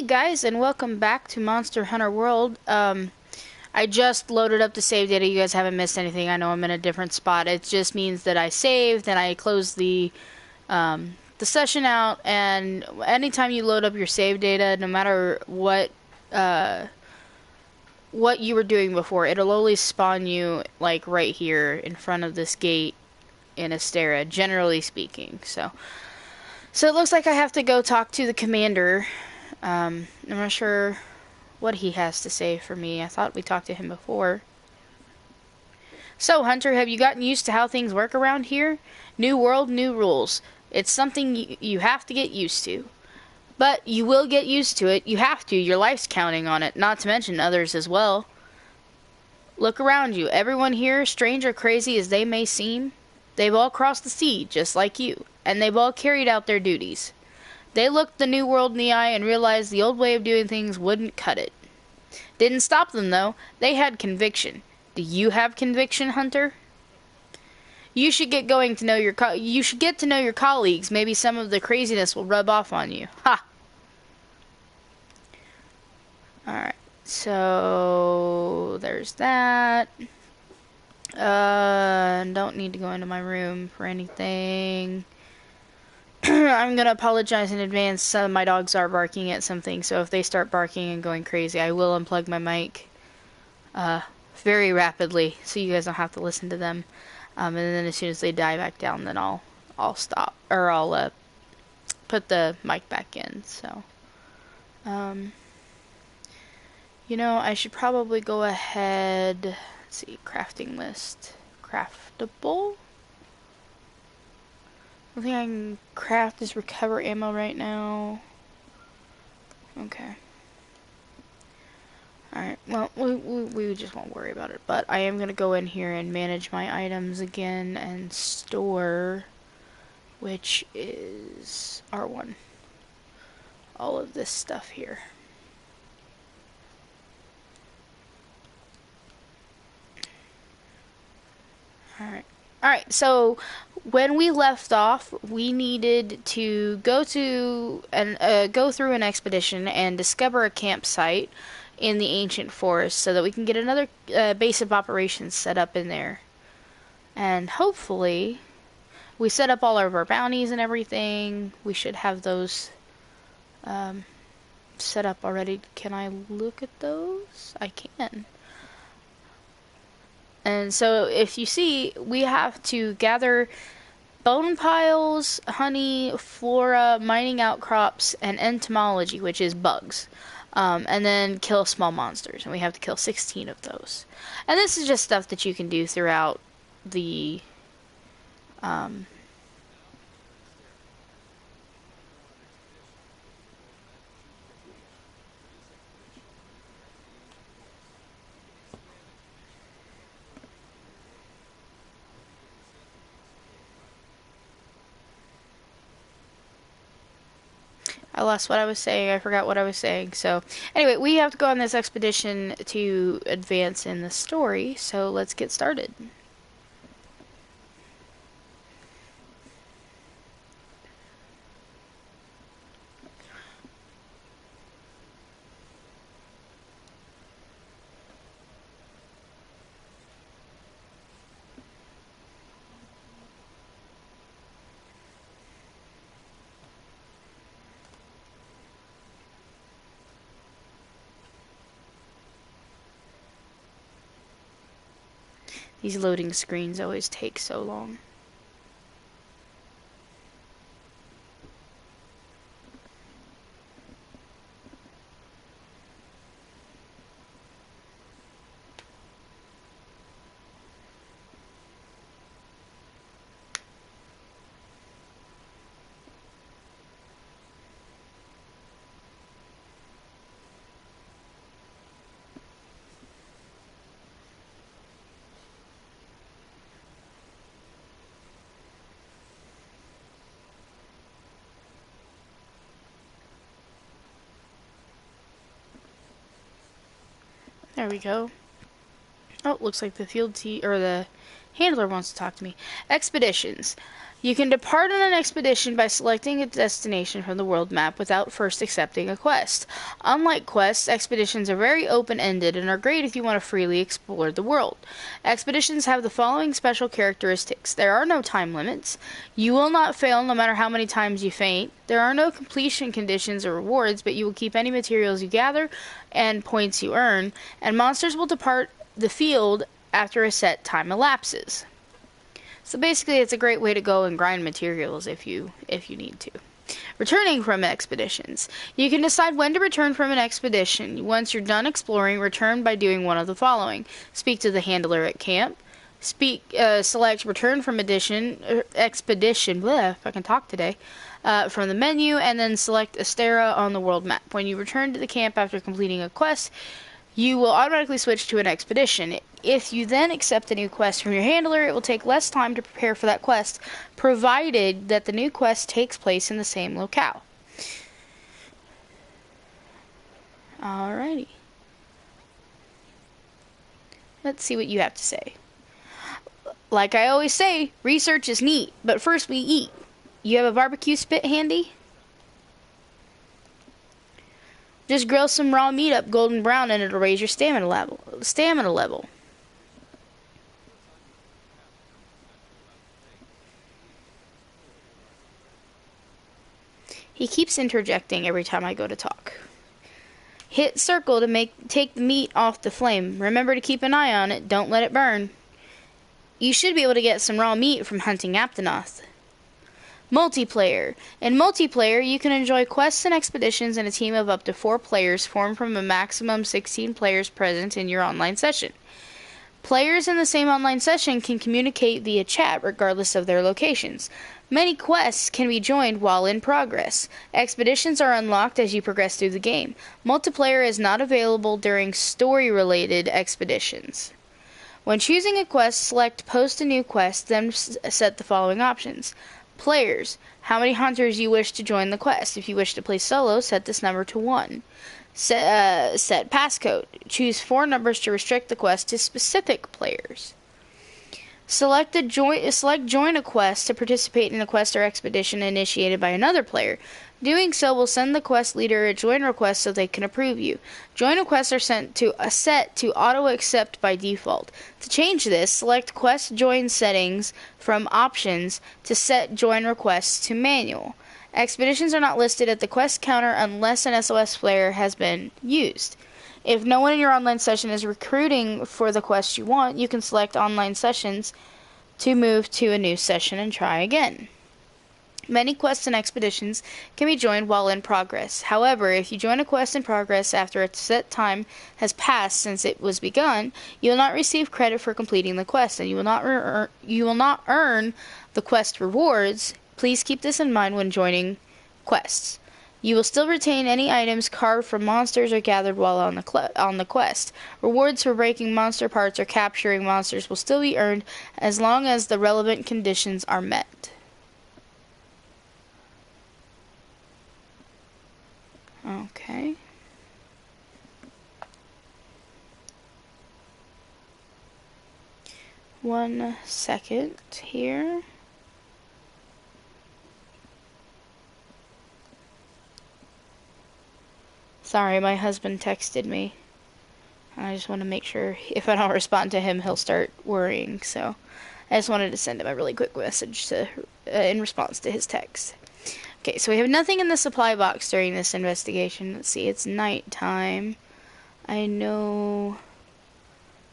Guys, and welcome back to Monster Hunter World. I just loaded up the save data. You guys haven't missed anything. I know I'm in a different spot. It just means that I saved and I closed the session out. And anytime you load up your save data, no matter what you were doing before, it'll always spawn you like right here in front of this gate in Astera, generally speaking. So it looks like I have to go talk to the commander. I'm not sure what he has to say for me. I thought we talked to him before. So, Hunter, have you gotten used to how things work around here? New world, new rules. It's something you have to get used to. But you will get used to it. You have to. Your life's counting on it, not to mention others as well. Look around you. Everyone here, strange or crazy as they may seem, they've all crossed the sea, just like you. And they've all carried out their duties. They looked the new world in the eye and realized the old way of doing things wouldn't cut it. Didn't stop them, though. They had conviction. Do you have conviction, Hunter? You should get to know your colleagues. Maybe some of the craziness will rub off on you. Ha! Alright, so there's that. Don't need to go into my room for anything. I'm gonna apologize in advance. Some of my dogs are barking at something, so if they start barking and going crazy, I will unplug my mic very rapidly, so you guys don't have to listen to them. And then as soon as they die back down, then I'll stop, or I'll put the mic back in. So, you know, I should probably go ahead. Let's see, crafting list, craftable. The thing I can craft is recover ammo right now. Okay. Alright, well, we just won't worry about it. But I am going to go in here and manage my items again and store, which is R1. All of this stuff here. Alright, so when we left off, we needed to go through an expedition and discover a campsite in the ancient forest so that we can get another base of operations set up in there. And hopefully, we set up all of our bounties and everything. We should have those set up already. Can I look at those? I can. And so, if you see, we have to gather bone piles, honey, flora, mining outcrops, and entomology, which is bugs. And then kill small monsters. And we have to kill 16 of those. And this is just stuff that you can do throughout the... I lost what I was saying. I forgot what I was saying. So, anyway, we have to go on this expedition to advance in the story. So, let's get started. These loading screens always take so long. There we go. Oh, looks like the the handler wants to talk to me. Expeditions. You can depart on an expedition by selecting a destination from the world map without first accepting a quest. Unlike quests, expeditions are very open-ended and are great if you want to freely explore the world. Expeditions have the following special characteristics. There are no time limits. You will not fail no matter how many times you faint. There are no completion conditions or rewards, but you will keep any materials you gather and points you earn, and monsters will depart the field after a set time elapses. So basically, it's a great way to go and grind materials if you need to. Returning from expeditions. You can decide when to return from an expedition. Once you're done exploring, return by doing one of the following. Speak to the handler at camp. Select return from expedition, bleh, if I can talk today, from the menu, and then select Astera on the world map. When you return to the camp after completing a quest, you will automatically switch to an expedition. If you then accept a new quest from your handler, it will take less time to prepare for that quest, provided that the new quest takes place in the same locale. Alrighty. Let's see what you have to say. Like I always say, research is neat, but first we eat. You have a barbecue spit handy? Just grill some raw meat up golden brown and it'll raise your stamina level. He keeps interjecting every time I go to talk. Hit circle to take the meat off the flame. Remember to keep an eye on it. Don't let it burn. You should be able to get some raw meat from hunting Aptonoth. Multiplayer. In multiplayer, you can enjoy quests and expeditions in a team of up to 4 players formed from a maximum 16 players present in your online session. Players in the same online session can communicate via chat regardless of their locations. Many quests can be joined while in progress. Expeditions are unlocked as you progress through the game. Multiplayer is not available during story-related expeditions. When choosing a quest, select Post a New Quest, then set the following options. Players, how many hunters you wish to join the quest. If you wish to play solo, set this number to 1. Set passcode. Choose 4 numbers to restrict the quest to specific players. Select join a quest to participate in a quest or expedition initiated by another player. Doing so will send the quest leader a join request so they can approve you. Join requests are set to auto accept by default. To change this, select quest join settings from options to set join requests to manual. Expeditions are not listed at the quest counter unless an SOS flare has been used. If no one in your online session is recruiting for the quest you want, you can select online sessions to move to a new session and try again. Many quests and expeditions can be joined while in progress. However, if you join a quest in progress after a set time has passed since it was begun, you will not receive credit for completing the quest, and you will not earn the quest rewards. Please keep this in mind when joining quests. You will still retain any items carved from monsters or gathered while on the quest. Rewards for breaking monster parts or capturing monsters will still be earned as long as the relevant conditions are met. Okay. One second here. Sorry, my husband texted me. I just want to make sure if I don't respond to him, he'll start worrying. So I just wanted to send him a really quick message in response to his text. Okay, so we have nothing in the supply box during this investigation. Let's see, it's nighttime. I know...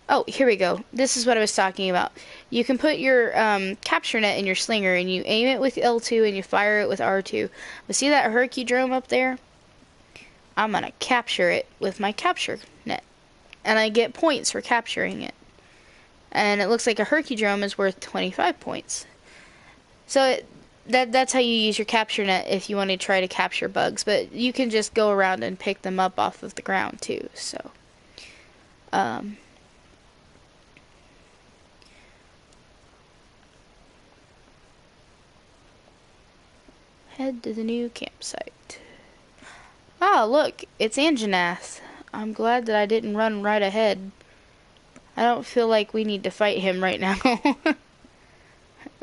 Oh, here we go. This is what I was talking about. You can put your capture net in your slinger, and you aim it with L2, and you fire it with R2. But see that hercudrome up there? I'm going to capture it with my capture net. And I get points for capturing it. And it looks like a hercudrome is worth 25 points. So that's how you use your capture net if you want to try to capture bugs. But you can just go around and pick them up off of the ground too. So, head to the new campsite. Ah, look, it's Anjanath. I'm glad that I didn't run right ahead. I don't feel like we need to fight him right now.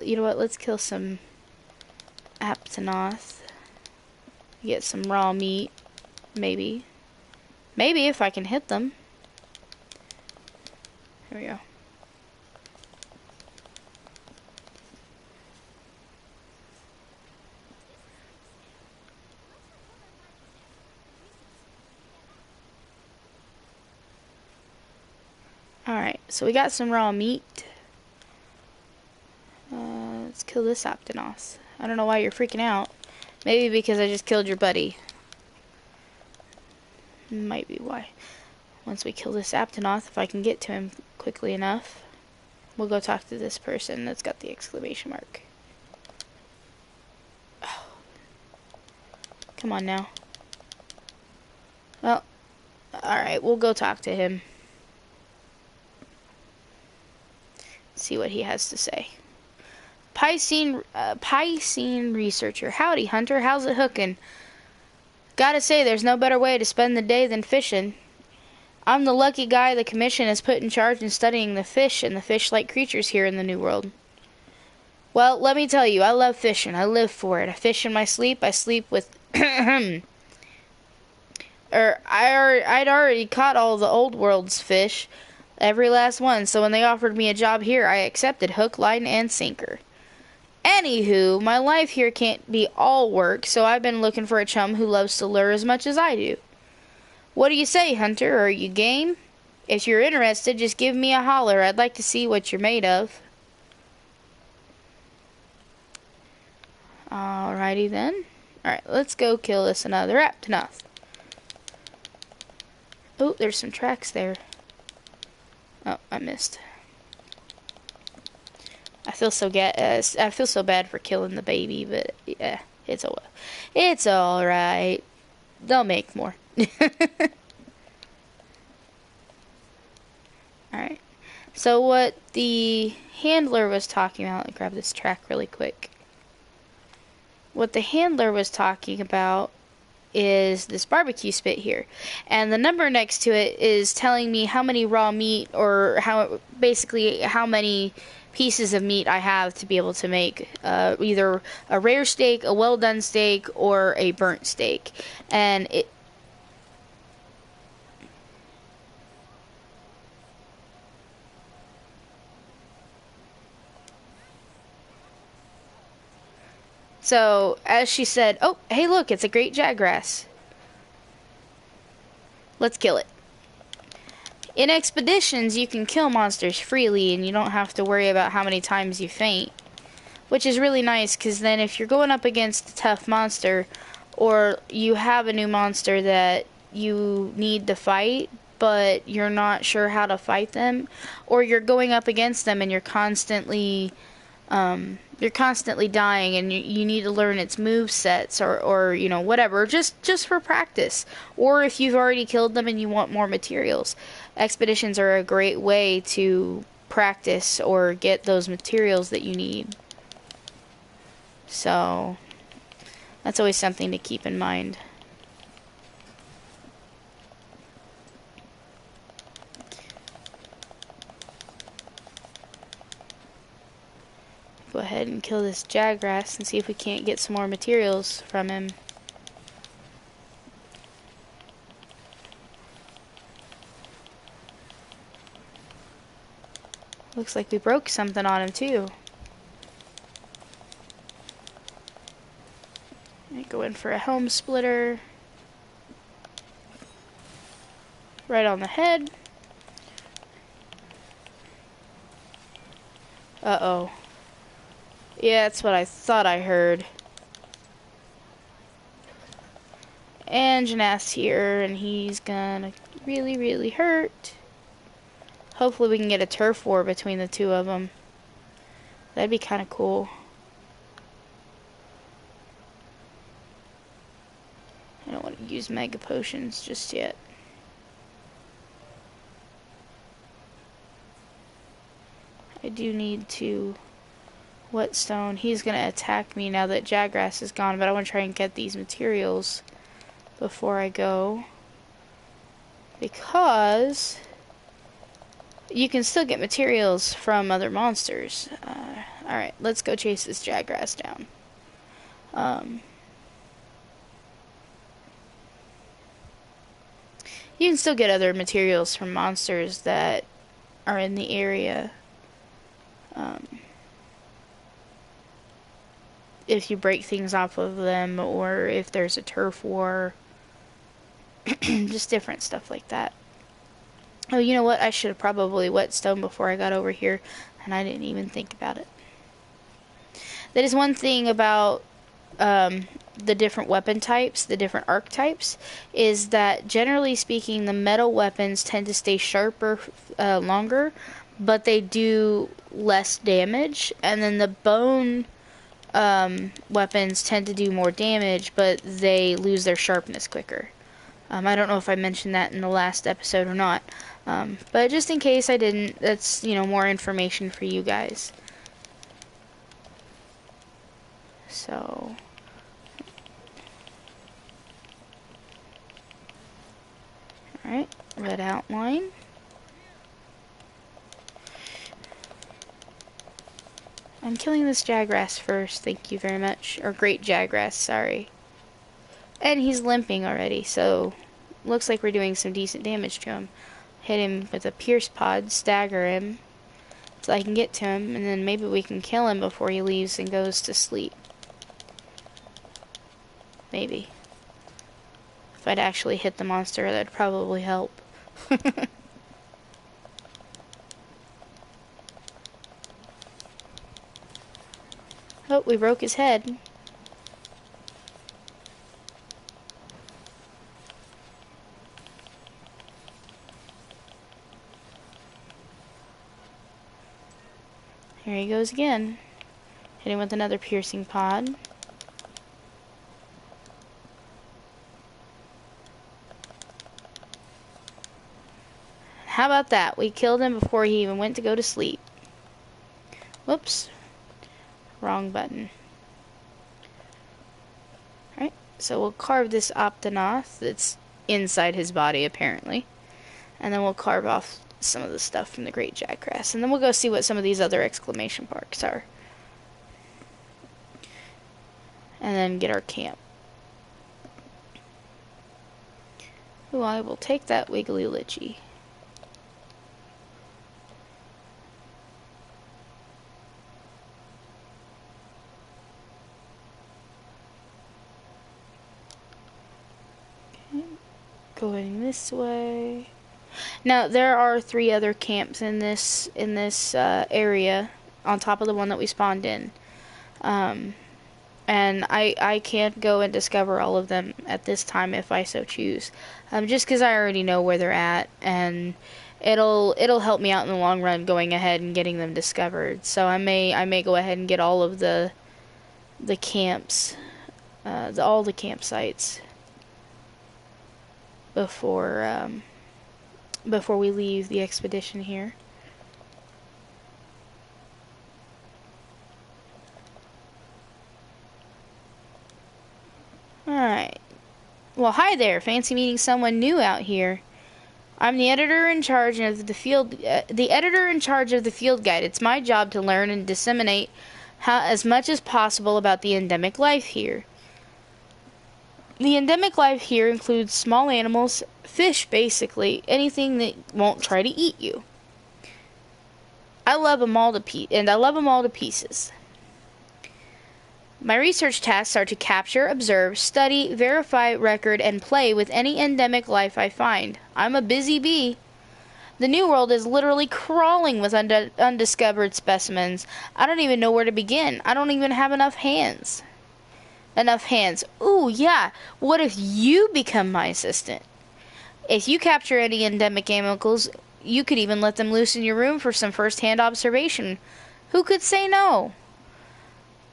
You know what, let's kill some Aptonoth. Get some raw meat. Maybe. Maybe if I can hit them. Here we go. Alright, so we got some raw meat. Let's kill this Aptonoth. I don't know why you're freaking out. Maybe because I just killed your buddy. Might be why. Once we kill this Aptonoth, if I can get to him quickly enough, we'll go talk to this person that's got the exclamation mark. Oh. Come on now. Well, alright, we'll go talk to him. See what he has to say. Piscine researcher. Howdy, Hunter. How's it hooking? Gotta say, there's no better way to spend the day than fishing. I'm the lucky guy the commission has put in charge in studying the fish and the fish-like creatures here in the New World. Well, let me tell you, I love fishing. I live for it. I fish in my sleep. I sleep with... I'd already caught all the old world's fish. Every last one. So when they offered me a job here, I accepted hook, line, and sinker. Anywho, my life here can't be all work, so I've been looking for a chum who loves to lure as much as I do. What do you say, Hunter? Are you game? If you're interested, just give me a holler. I'd like to see what you're made of. Alrighty then. Alright, let's go kill this another Aptonoth. Oh, there's some tracks there. Oh, I missed. I feel so bad for killing the baby, but yeah, it's all right. They'll make more. All right. So what the handler was talking about, let me grab this track really quick. What the handler was talking about is this barbecue spit here, and the number next to it is telling me how many raw meat, or basically how many pieces of meat I have to be able to make either a rare steak, a well done steak, or a burnt steak. And so, as she said, oh, hey look, it's a great jaggrass. Let's kill it. In expeditions, you can kill monsters freely, and you don't have to worry about how many times you faint. Which is really nice, because then if you're going up against a tough monster, or you have a new monster that you need to fight, but you're not sure how to fight them, or you're going up against them and you're constantly dying, and you need to learn its move sets, or you know, whatever, just for practice. Or if you've already killed them and you want more materials, expeditions are a great way to practice or get those materials that you need. So that's always something to keep in mind. Go ahead and kill this jaggrass and see if we can't get some more materials from him. Looks like we broke something on him too. Go in for a helm splitter. Right on the head. Uh-oh. Yeah, that's what I thought I heard. And Janeth's here, and he's gonna really, really hurt. Hopefully we can get a turf war between the two of them. That'd be kind of cool. I don't want to use mega potions just yet. I do need to whetstone. He's going to attack me now that jaggrass is gone, but I want to try and get these materials before I go, because you can still get materials from other monsters. Alright, let's go chase this jaggrass down. You can still get other materials from monsters that are in the area. If you break things off of them, or if there's a turf war. Just different stuff like that. Oh, you know what? I should have probably whetstone before I got over here, and I didn't even think about it. That is one thing about the different weapon types, the different archetypes, is that generally speaking, the metal weapons tend to stay sharper longer, but they do less damage, and then the bone weapons tend to do more damage, but they lose their sharpness quicker. I don't know if I mentioned that in the last episode or not, but just in case I didn't, that's, more information for you guys. So, alright, red outline. I'm killing this Jaggrass first, thank you very much. Or Great Jaggrass, sorry. And he's limping already, so looks like we're doing some decent damage to him. Hit him with a Pierce Pod, stagger him, so I can get to him, and then maybe we can kill him before he leaves and goes to sleep. Maybe. If I'd actually hit the monster, that'd probably help. Oh, we broke his head. Here he goes again. Hit him with another piercing pod. How about that? We killed him before he even went to go to sleep. Whoops. Wrong button. Alright, so we'll carve this Optonoth that's inside his body, apparently. And then we'll carve off some of the stuff from the Great Jaggrass. And then we'll go see what some of these other exclamation marks are. And then get our camp. Ooh, I will take that Wiggly Litchi. Going this way. Now there are 3 other camps in this area on top of the one that we spawned in, and I can't go and discover all of them at this time if I so choose, just because I already know where they're at, and it'll help me out in the long run going ahead and getting them discovered. So I may go ahead and get all of the camps, all the campsites before we leave the expedition here. Alright. Well, hi there. Fancy meeting someone new out here. I'm the editor in charge of the field guide. It's my job to learn and disseminate as much as possible about the endemic life here. The endemic life here includes small animals, fish basically, anything that won't try to eat you. I love them all to pieces. My research tasks are to capture, observe, study, verify, record, and play with any endemic life I find. I'm a busy bee. The New World is literally crawling with undiscovered specimens. I don't even know where to begin. I don't even have enough hands. Ooh, yeah. What if you become my assistant? If you capture any endemic animals, you could even let them loose in your room for some first-hand observation. Who could say no?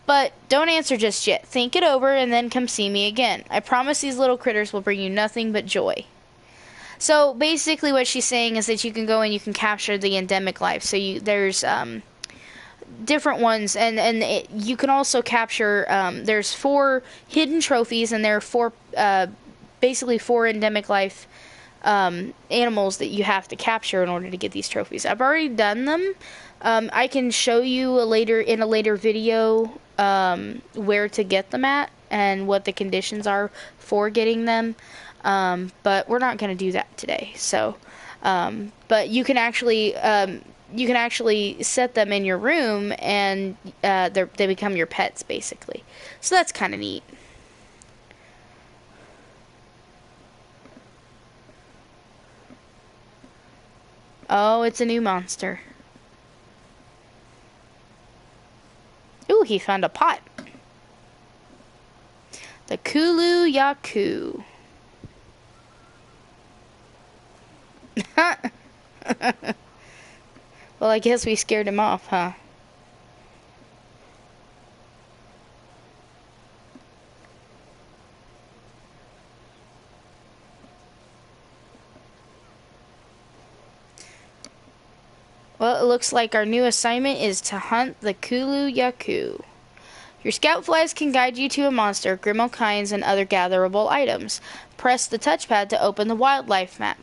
But don't answer just yet. Think it over and then come see me again. I promise these little critters will bring you nothing but joy. So basically what she's saying is that you can go and you can capture the endemic life. So there's different ones, and you can also capture, there's 4 hidden trophies, and there are basically 4 endemic life animals that you have to capture in order to get these trophies. I've already done them. I can show you in a later video where to get them at and what the conditions are for getting them. But we're not going to do that today. So, but you can actually set them in your room, and they become your pets basically. So that's kind of neat. Oh, it's a new monster. Ooh, he found a pot. The Kulu Yaku. Well, I guess we scared him off, huh? Well, it looks like our new assignment is to hunt the Kulu Yaku. Your scout flies can guide you to a monster, Grimalkines, and other gatherable items. Press the touchpad to open the wildlife map.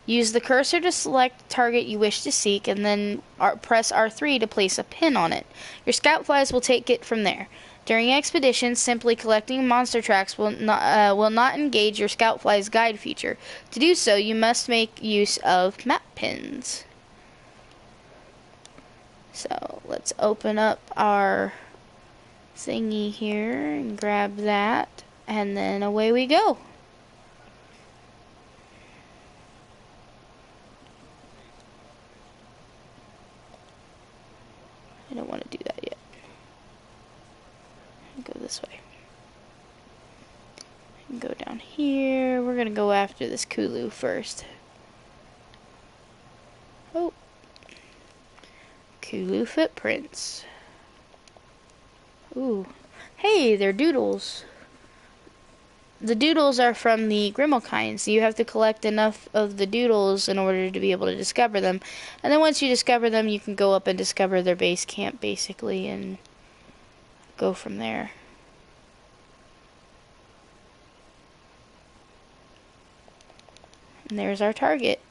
Use the cursor to select the target you wish to seek, and then press R3 to place a pin on it. Your scout flies will take it from there. During expeditions, simply collecting monster tracks will not engage your scout fly's guide feature. To do so, you must make use of map pins. So let's open up our thingy here and grab that, and then away we go. I don't want to do that yet. Go this way. And go down here. We're gonna go after this Kulu first. Oh. Kulu footprints. Ooh. Hey, they're doodles. The doodles are from the Grimalkines, so you have to collect enough of the doodles in order to be able to discover them. And then once you discover them, you can go up and discover their base camp, basically, and go from there. And there's our target.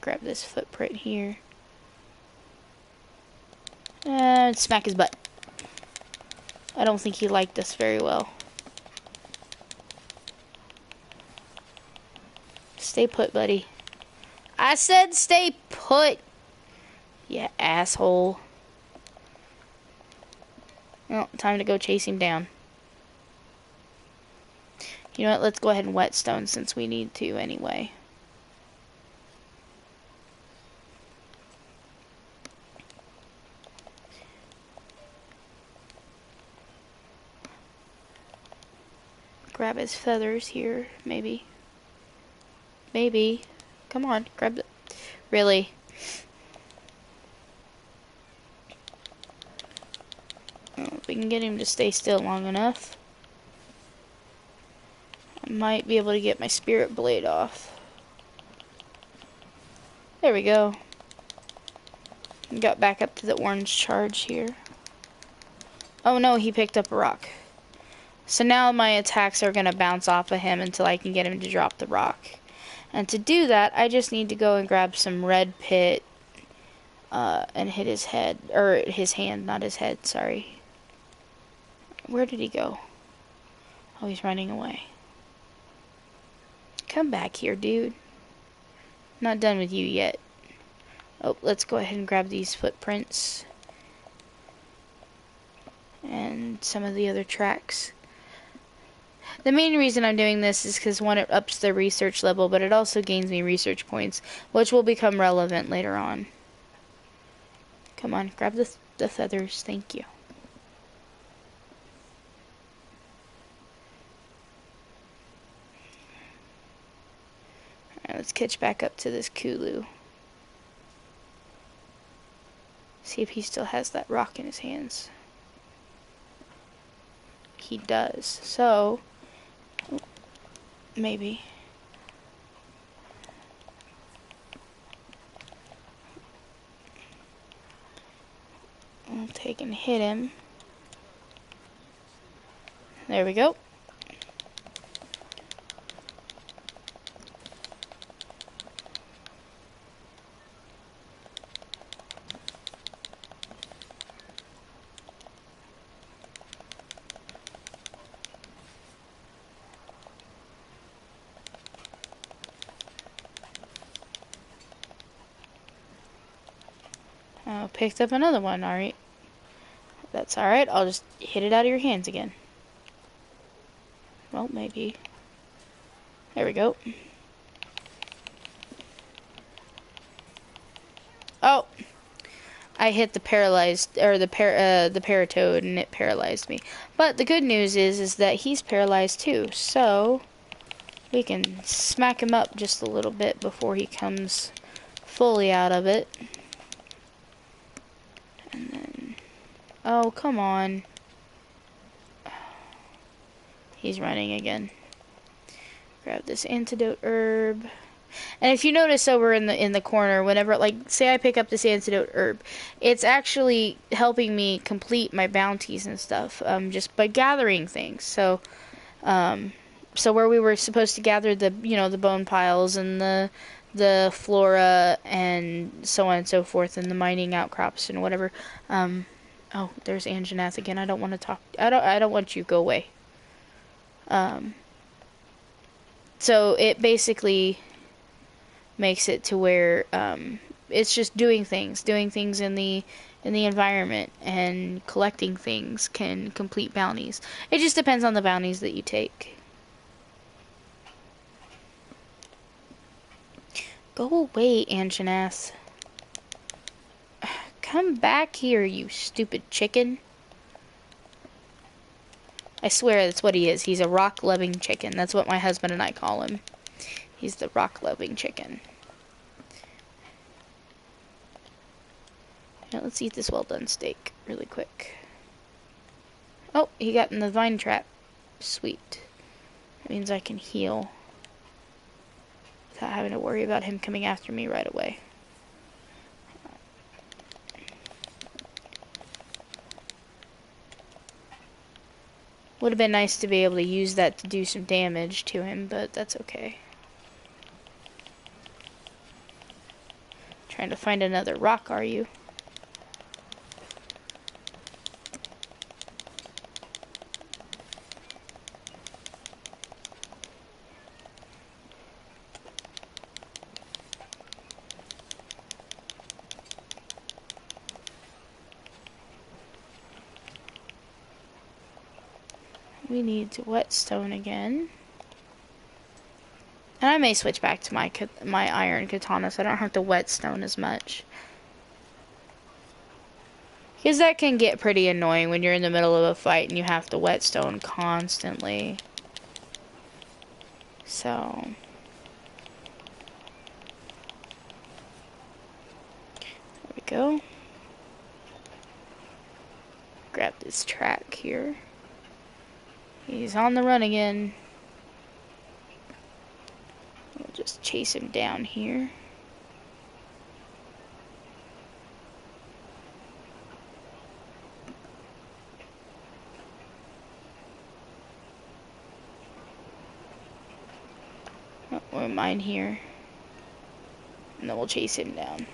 Grab this footprint here. And smack his butt. I don't think he liked us very well. Stay put, buddy. I said stay put, you asshole. Well, time to go chase him down. You know what? Let's go ahead and whetstone since we need to anyway. Grab his feathers here, maybe. Maybe. Come on, grab the... Really? Well, if we can get him to stay still long enough, I might be able to get my spirit blade off. There we go. Got back up to the orange charge here. Oh no, he picked up a rock. So now my attacks are going to bounce off of him until I can get him to drop the rock. And to do that, I just need to go and grab some red pit and hit his head. Or his hand, not his head, sorry. Where did he go? Oh, he's running away. Come back here, dude. Not done with you yet. Oh, let's go ahead and grab these footprints. And some of the other tracks. The main reason I'm doing this is because, one, it ups the research level, but it also gains me research points, which will become relevant later on. Come on, grab the feathers. Thank you. Alright, let's catch back up to this Kulu. See if he still has that rock in his hands. He does. So... maybe. I'll take and hit him. There we go. Oh, picked up another one. Alright. That's alright. I'll just hit it out of your hands again. Well, maybe. There we go. Oh! I hit the paralyzed, or the paratoad, and it paralyzed me. But the good news is that he's paralyzed too, so we can smack him up just a little bit before he comes fully out of it. And then, oh, come on. He's running again. Grab this antidote herb. And if you notice over in the corner, whenever, like, say I pick up this antidote herb, it's actually helping me complete my bounties and stuff, just by gathering things. So, so where we were supposed to gather the, the bone piles and the flora and so on and so forth, and the mining outcrops and whatever. Oh, there's Anjanath again. I don't want to talk. I don't want you. Go away. So it basically makes it to where it's just doing things in the environment, and collecting things can complete bounties. It just depends on the bounties that you take. Go away, Anjanath. Come back here, you stupid chicken. I swear that's what he is. He's a rock-loving chicken. That's what my husband and I call him. He's the rock-loving chicken. Now let's eat this well-done steak really quick. Oh, he got in the vine trap. Sweet. That means I can heal without having to worry about him coming after me right away. Would have been nice to be able to use that to do some damage to him, but that's okay. Trying to find another rock, are you? We need whetstone again. And I may switch back to my iron katana so I don't have to whetstone as much. Because that can get pretty annoying when you're in the middle of a fight and you have to whetstone constantly. So there we go. Grab this track here. He's on the run again. We'll just chase him down here. Oh, we'll mine here. And then we'll chase him down.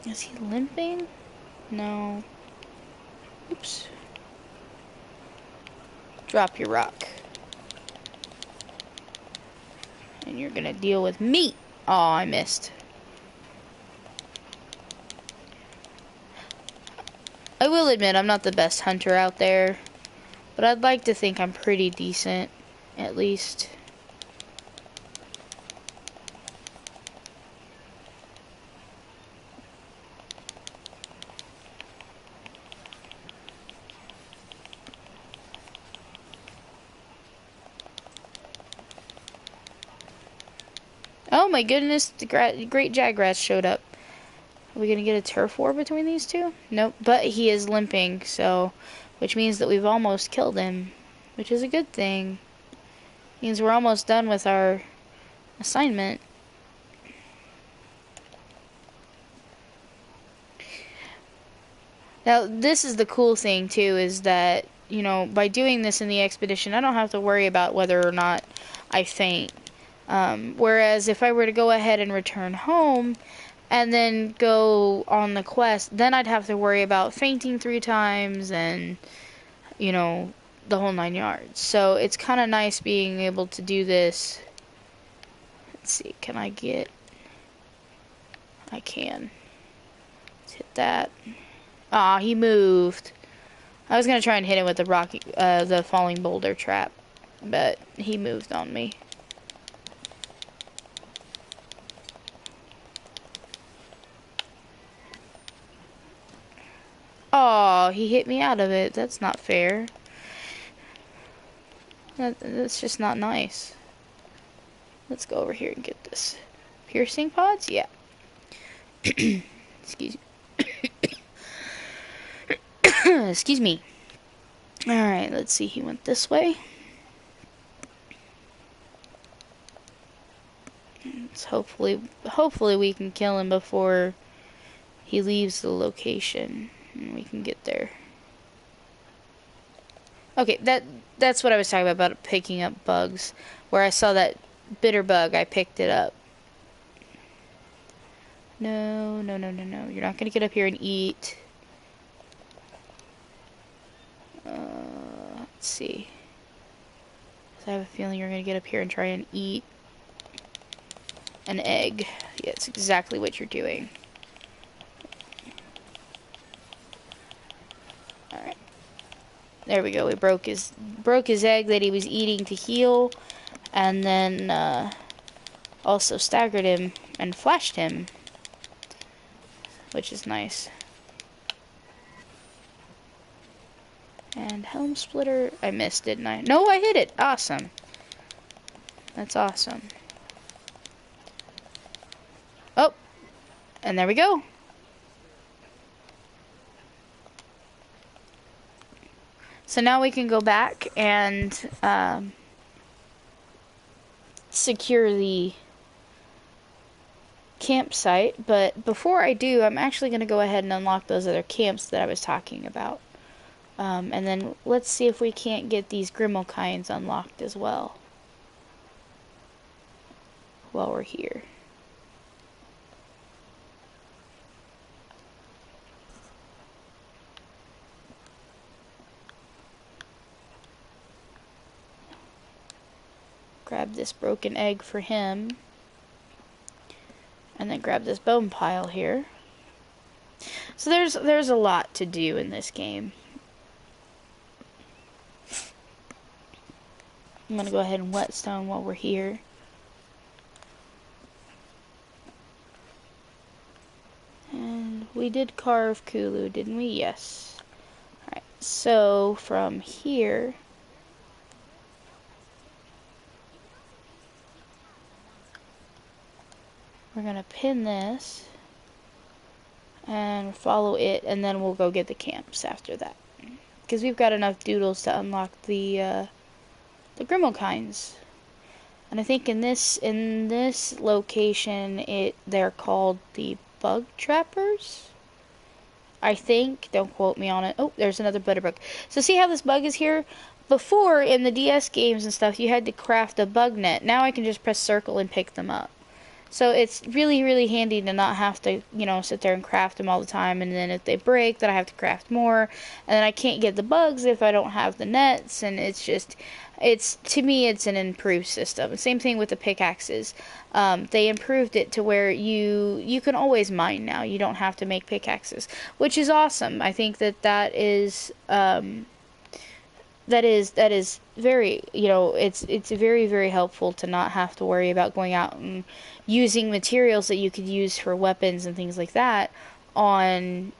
Is he limping? No. Oops. Drop your rock. And you're gonna deal with me. Oh, I missed. I will admit I'm not the best hunter out there, but I'd like to think I'm pretty decent, at least. Oh my goodness, the great Jagras showed up. Are we gonna get a turf war between these two? Nope, but he is limping, so, which means that we've almost killed him, which is a good thing. Means we're almost done with our assignment. Now, this is the cool thing, too, is that, by doing this in the expedition, I don't have to worry about whether or not I faint. Whereas if I were to go ahead and return home and then go on the quest, then I'd have to worry about fainting 3 times and, the whole 9 yards. So it's kind of nice being able to do this Let's see, can I get... I can. Let's hit that. Aw, he moved. I was gonna try and hit him with the falling boulder trap, but he moved on me. Oh, he hit me out of it. That's not fair. That's just not nice. Let's go over here and get this. Piercing pods? Yeah. Excuse me. Excuse me. Alright, let's see. He went this way. Let's hopefully we can kill him before he leaves the location. And we can get there. Okay, that's what I was talking about picking up bugs. Where I saw that bitter bug, I picked it up. No. You're not gonna get up here and eat. Let's see. I have a feeling you're gonna get up here and try and eat an egg. Yeah, it's exactly what you're doing. Alright. There we go. We broke his egg that he was eating to heal, and then also staggered him and flashed him, which is nice. And helm splitter, I missed, didn't I? No, I hit it. Awesome. That's awesome. Oh, and there we go. So now we can go back and secure the campsite. But before I do, I'm actually going to go ahead and unlock those other camps that I was talking about. And then let's see if we can't get these Grimalkines unlocked as well while we're here. Grab this broken egg for him. And then grab this bone pile here. So there's a lot to do in this game. I'm gonna go ahead and whetstone while we're here. And we did carve Kulu, didn't we? Yes. Alright, so from here, we're gonna pin this and follow it, and then we'll go get the camps after that. Because we've got enough doodles to unlock the Grimalkines. And I think in this location they're called the bug trappers. I think. Don't quote me on it. Oh, there's another butterbug. So see how this bug is here? Before in the DS games and stuff, you had to craft a bug net. Now I can just press circle and pick them up. So it's really, really handy to not have to, sit there and craft them all the time. And then if they break, then I have to craft more. And then I can't get the bugs if I don't have the nets. And it's just, to me, it's an improved system. Same thing with the pickaxes. They improved it to where you can always mine now. You don't have to make pickaxes, which is awesome. I think that is very, it's very, very helpful to not have to worry about going out and using materials that you could use for weapons and things like that on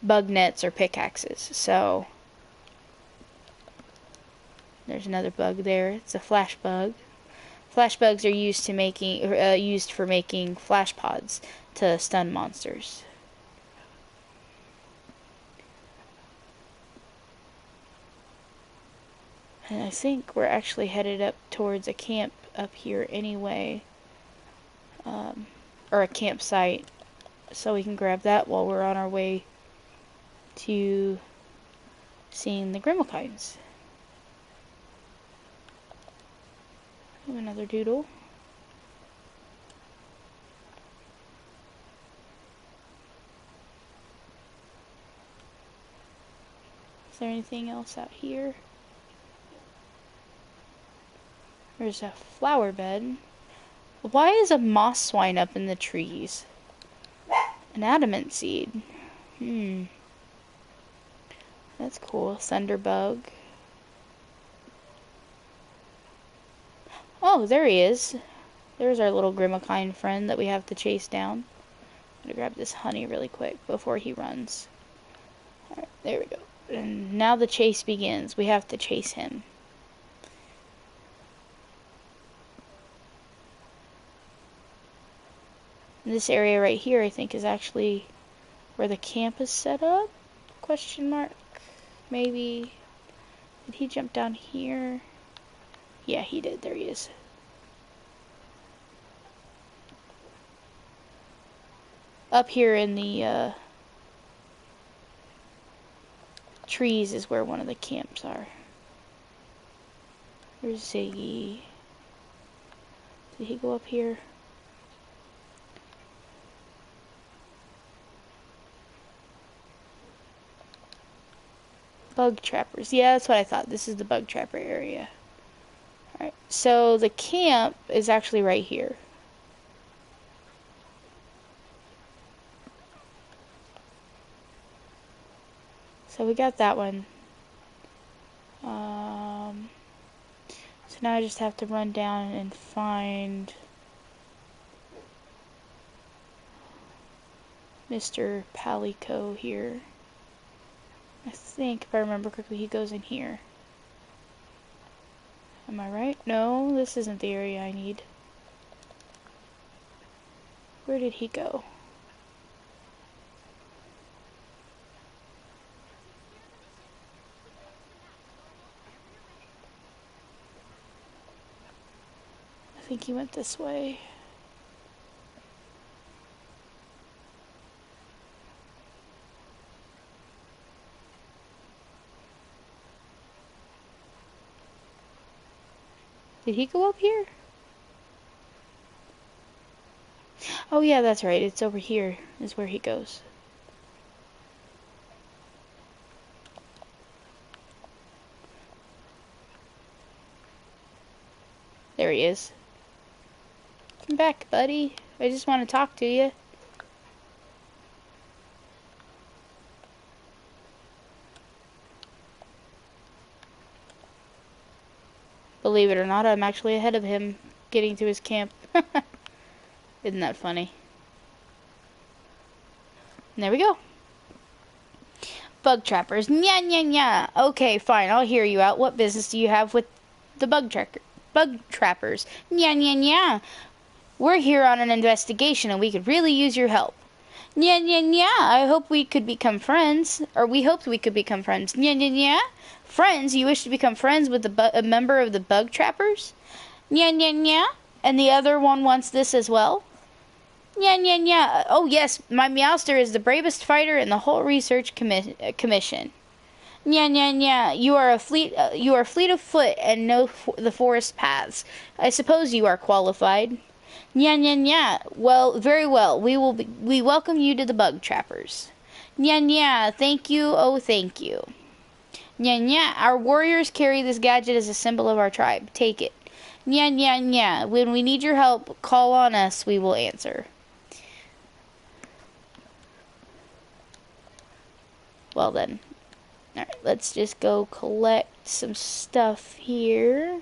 bug nets or pickaxes. So there's another bug there. It's a flash bug. Flash bugs are used for making flash pods to stun monsters. And I think we're actually headed up towards a camp up here anyway. Or a campsite. So we can grab that while we're on our way to seeing the Grimalkines. Another doodle. Is there anything else out here? There's a flower bed. Why is a moss swine up in the trees? An adamant seed. That's cool. Thunderbug. Oh, there he is. There's our little Grimmakine friend that we have to chase down. I'm gonna grab this honey really quick before he runs. Alright, there we go. And now the chase begins. We have to chase him. And this area right here, I think, is actually where the camp is set up? Question mark. Maybe. Did he jump down here? Yeah, he did. There he is. Up here in the trees is where one of the camps are. There's Ziggy. Did he go up here? Bug trappers. Yeah, that's what I thought. This is the bug trapper area. Alright, so the camp is actually right here. So we got that one. So now I just have to run down and find Mr. Palico here. I think, if I remember correctly, he goes in here. Am I right? No, this isn't the area I need. Where did he go? I think he went this way. Did he go up here? Oh yeah, that's right. It's over here is where he goes. There he is. Come back, buddy. I just want to talk to you. Believe it or not, I'm actually ahead of him getting to his camp. Isn't that funny? And there we go. Bug trappers. Nya, nya, nya. Okay, fine. I'll hear you out. What business do you have with the bug trappers? Nya, nya, nya. We're here on an investigation and we could really use your help. Nya, nya, nya. I hope we could become friends. Or we hoped we could become friends. Nya, nya, nya. Friends? You wish to become friends with a member of the bug trappers? Nya, nya, nya. And the other one wants this as well? Nya, nya, nya. Oh yes, my Meowster is the bravest fighter in the whole research commission. Nya, nya, nya. You are fleet of foot and know the forest paths. I suppose you are qualified. Nya, nya, nya. Well, very well. We welcome you to the bug trappers. Nya, nya. Thank you. Oh, thank you. Nya, nya. Our warriors carry this gadget as a symbol of our tribe. Take it. Nya, nya, nya. When we need your help, call on us. We will answer. Well then. Alright, let's just go collect some stuff here.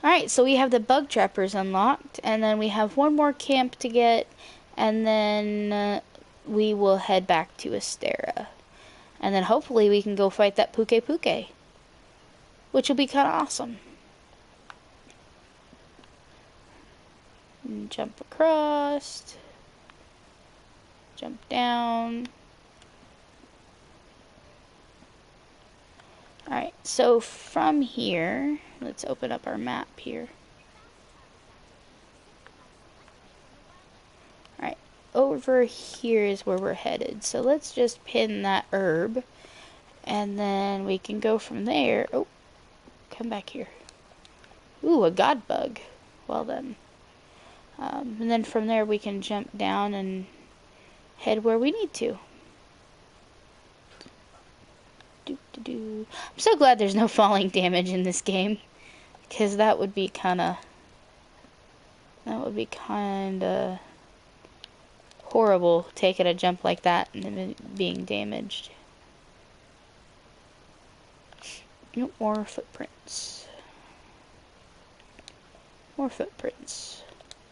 Alright, so we have the bug trappers unlocked, and then we have one more camp to get, and then we will head back to Astera. And then hopefully we can go fight that Puke, which will be kind of awesome. And jump across. Jump down. Alright, so from here, let's open up our map here. Alright, over here is where we're headed. So let's just pin that herb. And then we can go from there. Oh, come back here. Ooh, a god bug. Well then. And then from there we can jump down and head where we need to. I'm so glad there's no falling damage in this game, because that would be kind of horrible, taking a jump like that and then being damaged. Nope, more footprints. More footprints.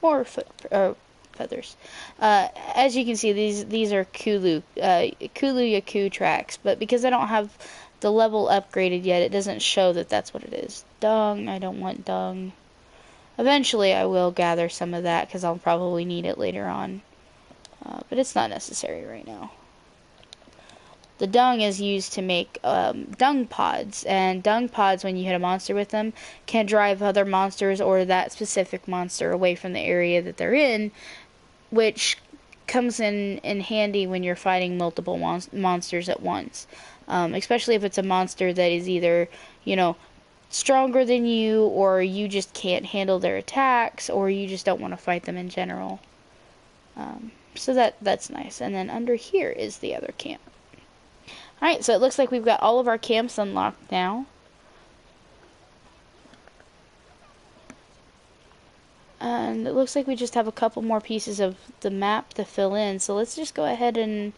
More feathers. As you can see, these are Kulu Yaku tracks, but because I don't have the level upgraded yet, it doesn't show that that's what it is. Dung, I don't want dung. Eventually I will gather some of that because I'll probably need it later on, but it's not necessary right now. The dung is used to make dung pods, and dung pods, when you hit a monster with them, can drive other monsters or that specific monster away from the area that they're in, which comes in handy when you're fighting multiple monsters at once. Especially if it's a monster that is either, stronger than you, or you just can't handle their attacks, or you just don't want to fight them in general. So that's nice. And then under here is the other camp. Alright, so it looks like we've got all of our camps unlocked now. And it looks like we just have a couple more pieces of the map to fill in. So let's just go ahead and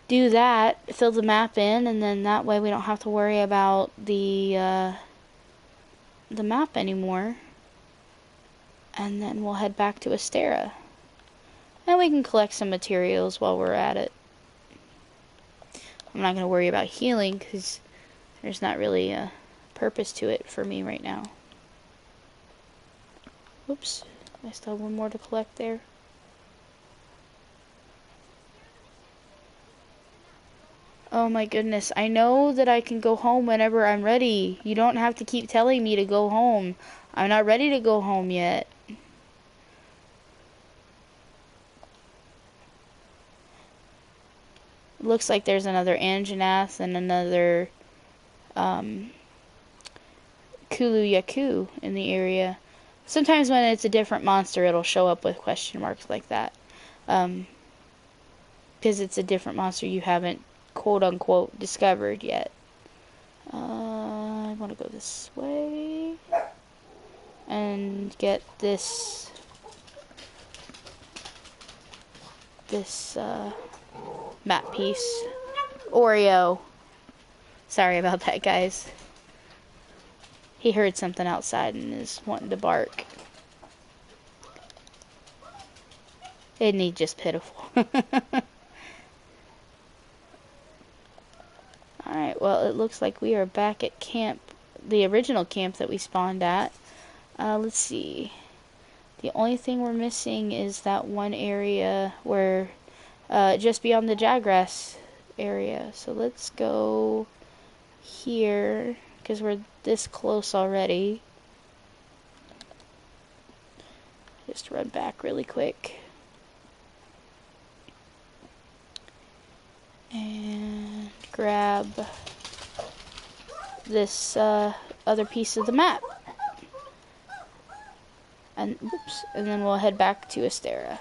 do that. Fill the map in, and then that way we don't have to worry about the map anymore. And then we'll head back to Astera. And we can collect some materials while we're at it. I'm not going to worry about healing because there's not really a purpose to it for me right now. Oops, I still have one more to collect there. Oh my goodness, I know that I can go home whenever I'm ready. You don't have to keep telling me to go home. I'm not ready to go home yet. Looks like there's another Anjanath and another Kulu Yaku in the area. Sometimes when it's a different monster, it'll show up with question marks like that. Because it's a different monster you haven't, quote-unquote, discovered yet. I want to go this way and get this map piece. Oreo. Sorry about that, guys. He heard something outside and is wanting to bark. Isn't he just pitiful? Alright, well, it looks like we are back at camp, the original camp that we spawned at. Let's see. The only thing we're missing is that one area where just beyond the Jaggrass area. So let's go here, because we're this close already. Just run back really quick. And grab this other piece of the map. And oops, and then we'll head back to Astera.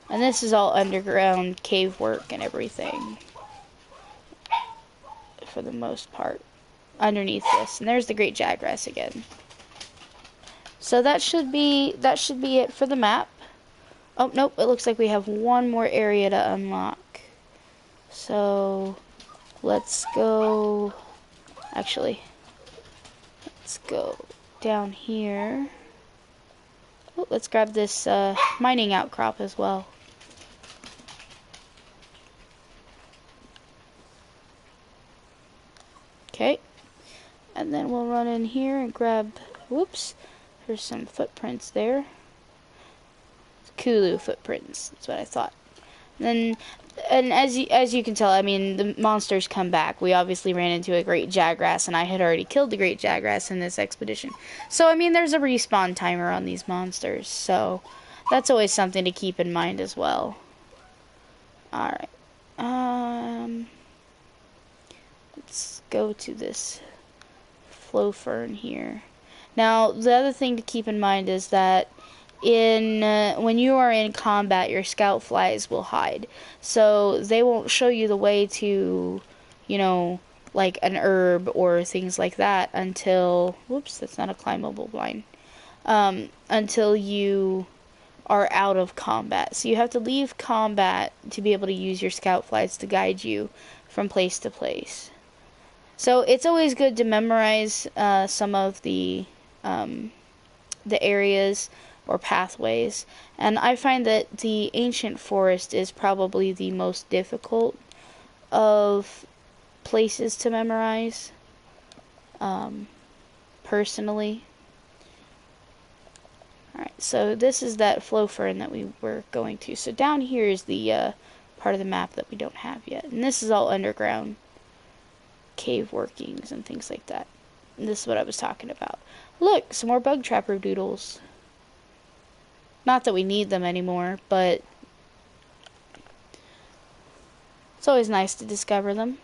And this is all underground cave work and everything, for the most part, underneath this. And there's the Great Jaggrass again. So that should be it for the map. Oh nope, it looks like we have one more area to unlock. So let's go. Actually, let's go down here. Oh, let's grab this mining outcrop as well. Okay, and then we'll run in here and grab, whoops, there's some footprints there. Kulu footprints, that's what I thought. And as you can tell, I mean, the monsters come back. We obviously ran into a Great Jaggrass, and I had already killed the Great Jaggrass in this expedition. So, I mean, there's a respawn timer on these monsters, so that's always something to keep in mind as well. Alright. Let's go to this flow fern here. Now, the other thing to keep in mind is that when you are in combat, your scout flies will hide. So they won't show you the way to you know, like an herb or things like that until, whoops, that's not a climbable blind, until you are out of combat. So you have to leave combat to be able to use your scout flights to guide you from place to place. So it's always good to memorize some of the areas or pathways. And I find that the ancient forest is probably the most difficult of places to memorize, personally. Alright, so this is that flow fern that we were going to. So down here is the part of the map that we don't have yet. And this is all underground cave workings and things like that. And this is what I was talking about. Look, some more bug trapper doodles. Not that we need them anymore, but it's always nice to discover them.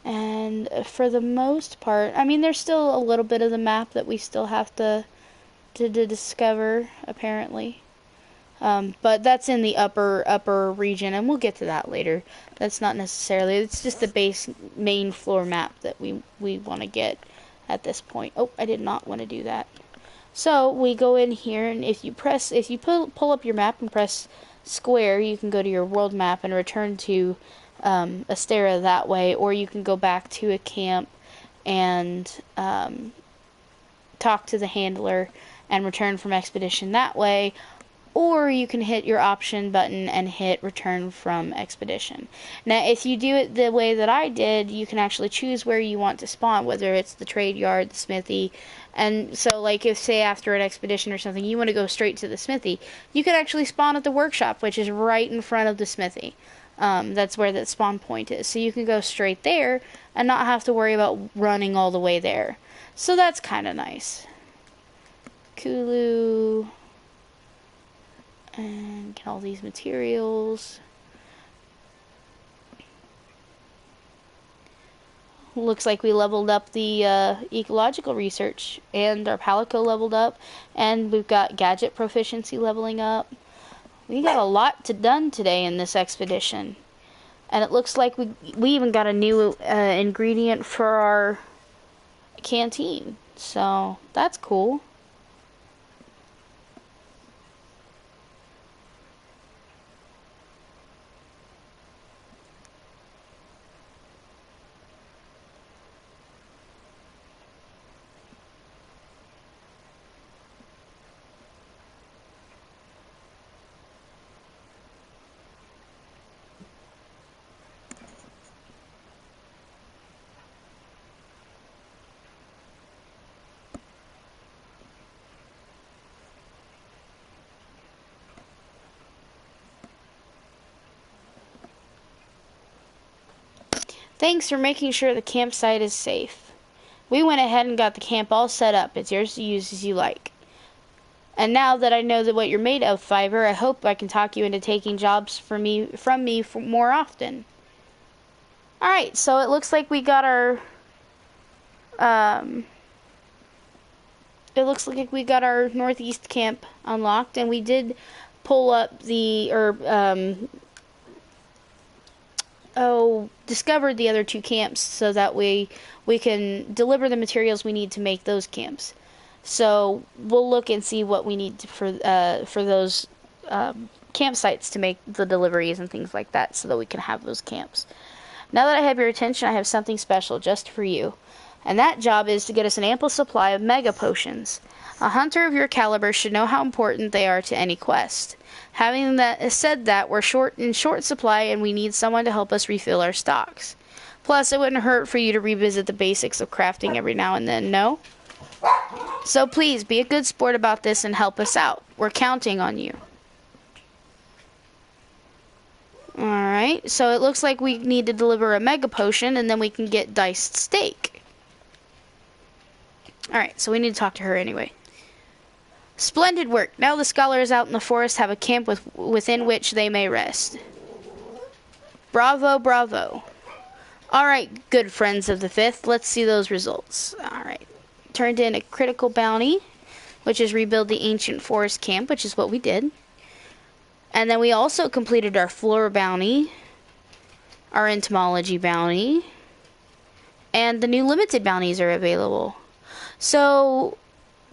And for the most part, I mean, there's still a little bit of the map that we still have to discover, apparently. But that's in the upper region, and we'll get to that later. That's not necessarily, it's just the main floor map that we want to get at this point. Oh, I did not want to do that. So we go in here, and if you pull up your map and press square, you can go to your world map and return to Astera that way, or you can go back to a camp and talk to the handler and return from expedition that way, or you can hit your option button and hit return from expedition. Now, if you do it the way that I did, you can actually choose where you want to spawn, whether it's the trade yard, the smithy. And so, like, if, say, after an expedition or something, you want to go straight to the smithy, you could actually spawn at the workshop, which is right in front of the smithy. That's where that spawn point is. So you can go straight there and not have to worry about running all the way there. So that's kind of nice. Kulu. And get all these materials. Looks like we leveled up the ecological research, and our Palico leveled up, and we've got gadget proficiency leveling up. We got a lot done today in this expedition, and it looks like we even got a new ingredient for our canteen, so that's cool. Thanks for making sure the campsite is safe. We went ahead and got the camp all set up. It's yours to use as you like. And now that I know what you're made of, Fiverr, I hope I can talk you into taking jobs from me more often. Alright, so it looks like we got our northeast camp unlocked, and we did pull up discovered the other two camps, so that we can deliver the materials we need to make those camps. So we'll look and see what we need for those campsites to make the deliveries and things like that, so that we can have those camps. Now that I have your attention, I have something special just for you. And that job is to get us an ample supply of mega potions. A hunter of your caliber should know how important they are to any quest. Having said that, we're in short supply, and we need someone to help us refill our stocks. Plus, it wouldn't hurt for you to revisit the basics of crafting every now and then, no? So please, be a good sport about this and help us out. We're counting on you. Alright, so it looks like we need to deliver a mega potion, and then we can get diced steak. Alright, so we need to talk to her anyway. Splendid work. Now the scholars out in the forest have a camp within which they may rest. Bravo, bravo. Alright, good friends of the 5th, let's see those results. Alright. Turned in a critical bounty, which is rebuild the ancient forest camp, which is what we did. And then we also completed our floor bounty, our entomology bounty, and the new limited bounties are available. So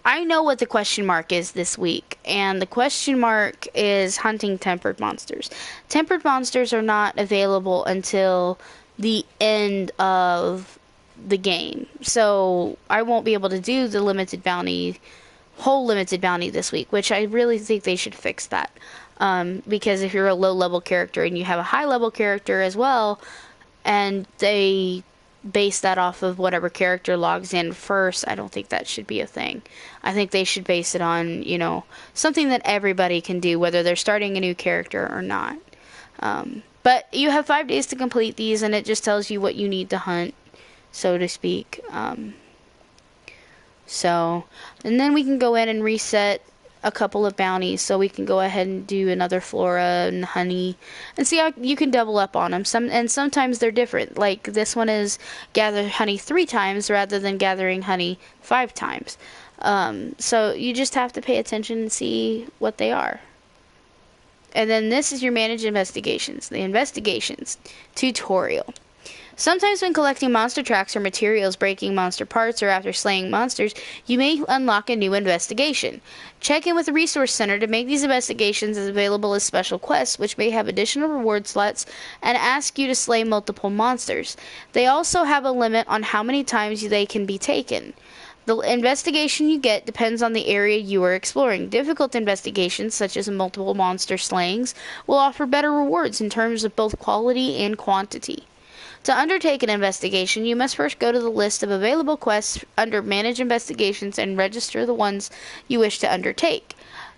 I know what the question mark is this week, and the question mark is hunting tempered monsters. Tempered monsters are not available until the end of the game, so I won't be able to do the whole limited bounty this week, which I really think they should fix that. Because if you're a low level character and you have a high level character as well, and they base that off of whatever character logs in first, I don't think that should be a thing. I think they should base it on, something that everybody can do, whether they're starting a new character or not. But you have 5 days to complete these, and it just tells you what you need to hunt, so to speak. And then we can go in and reset a couple of bounties, so we can go ahead and do another flora and honey and see how you can double up on them. Sometimes they're different, like this one is gather honey 3 times rather than gathering honey 5 times. So you just have to pay attention and see what they are. And then this is your manage investigations, the investigations tutorial. Sometimes when collecting monster tracks or materials, breaking monster parts, or after slaying monsters, you may unlock a new investigation. Check in with the resource center to make these investigations as available as special quests, which may have additional reward slots and ask you to slay multiple monsters. They also have a limit on how many times they can be taken. The investigation you get depends on the area you are exploring. Difficult investigations, such as multiple monster slayings, will offer better rewards in terms of both quality and quantity. To undertake an investigation, you must first go to the list of available quests under Manage Investigations and register the ones you wish to undertake.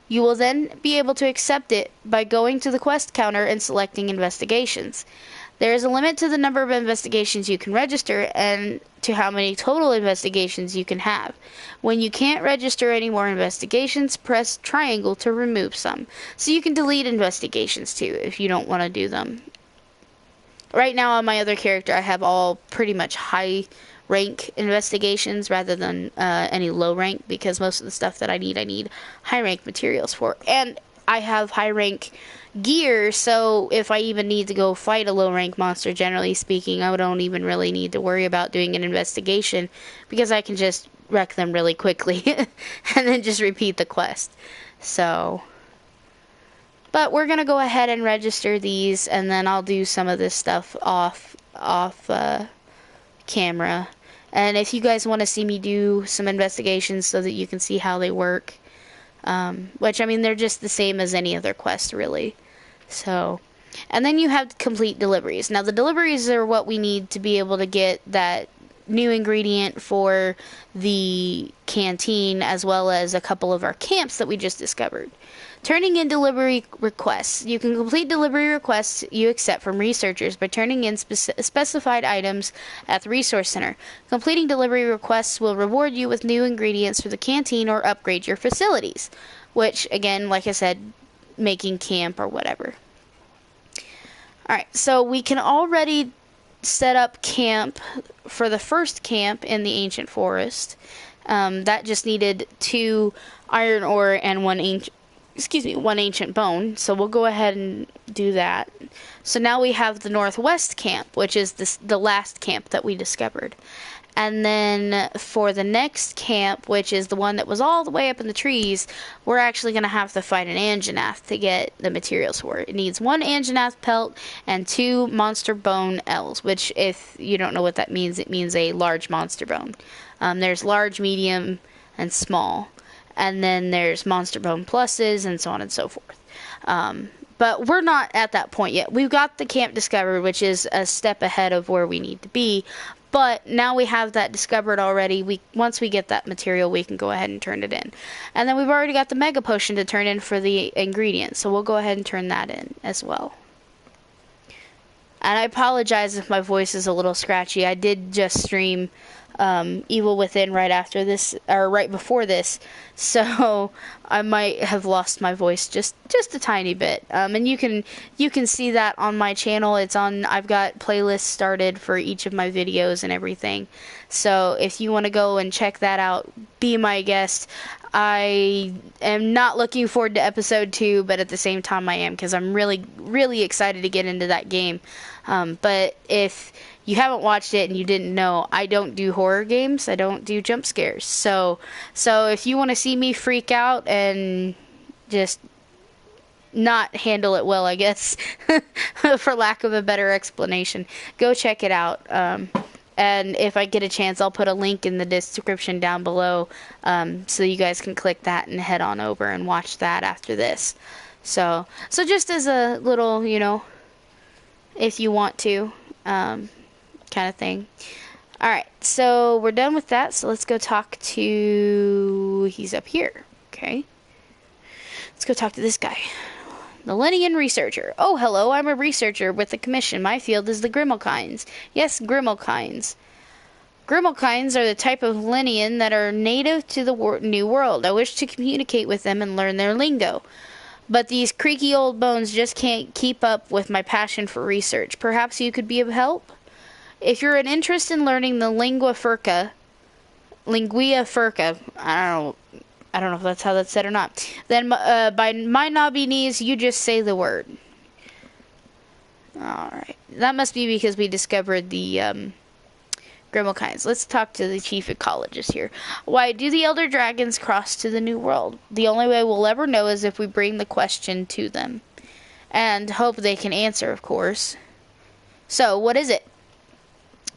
You will then be able to accept it by going to the quest counter and selecting Investigations. There is a limit to the number of investigations you can register and to how many total investigations you can have. When you can't register any more investigations, press triangle to remove some. So you can delete investigations too if you don't want to do them. Right now on my other character, I have all pretty much high rank investigations rather than any low rank, because most of the stuff that I need high rank materials for. And I have high rank gear, so if I even need to go fight a low rank monster, generally speaking, I don't even really need to worry about doing an investigation, because I can just wreck them really quickly and then just repeat the quest. So... But we're going to go ahead and register these, and then I'll do some of this stuff off camera. And if you guys want to see me do some investigations so that you can see how they work, which, I mean, they're just the same as any other quest, really. So, and then you have complete deliveries. Now, the deliveries are what we need to be able to get that new ingredient for the canteen, as well as a couple of our camps that we just discovered. Turning in delivery requests. You can complete delivery requests you accept from researchers by turning in specified items at the resource center. Completing delivery requests will reward you with new ingredients for the canteen or upgrade your facilities, which, again, like I said, making camp or whatever. Alright, so we can already set up camp for the first camp in the ancient forest. That just needed 2 iron ore and 1 ancient bone, so we'll go ahead and do that. So now we have the northwest camp, which is the last camp that we discovered. And then for the next camp, which is the one that was all the way up in the trees, we're actually going to have to fight an Anjanath to get the materials for it. It needs 1 Anjanath pelt and 2 monster bone L's, which, if you don't know what that means, it means a large monster bone. There's large, medium, and small. And then there's monster bone pluses and so on and so forth. But we're not at that point yet. We've got the camp discovered, which is a step ahead of where we need to be. But now we have that discovered already. Once we get that material, we can go ahead and turn it in. And then we've already got the mega potion to turn in for the ingredients. So we'll go ahead and turn that in as well. And I apologize if my voice is a little scratchy. I did just stream Evil Within right after this, or right before this, so I might have lost my voice just a tiny bit. And you can see that on my channel. I've got playlists started for each of my videos and everything. So if you want to go and check that out, be my guest. I am not looking forward to episode 2, but at the same time I am, because I'm really, really excited to get into that game. But if you haven't watched it and you didn't know, I don't do horror games. I don't do jump scares. So if you want to see me freak out and just not handle it well, I guess, for lack of a better explanation, go check it out. And if I get a chance, I'll put a link in the description down below, so you guys can click that and head on over and watch that after this. So just as a little, if you want to, kind of thing. Alright, so we're done with that, so let's go talk to... he's up here, okay. Let's go talk to this guy. Millennion researcher. Oh, hello, I'm a researcher with the commission. My field is the Grimalkines. Yes, Grimalkines. Grimalkines are the type of Millennion that are native to the New World. I wish to communicate with them and learn their lingo. But these creaky old bones just can't keep up with my passion for research. Perhaps you could be of help? If you're an interest in learning the lingua furca, I don't know if that's how that's said or not, then by my knobby knees, you just say the word. Alright. That must be because we discovered the Grimalkines. Let's talk to the chief ecologist here. Why do the elder dragons cross to the New World? The only way we'll ever know is if we bring the question to them. And hope they can answer, of course. So, what is it?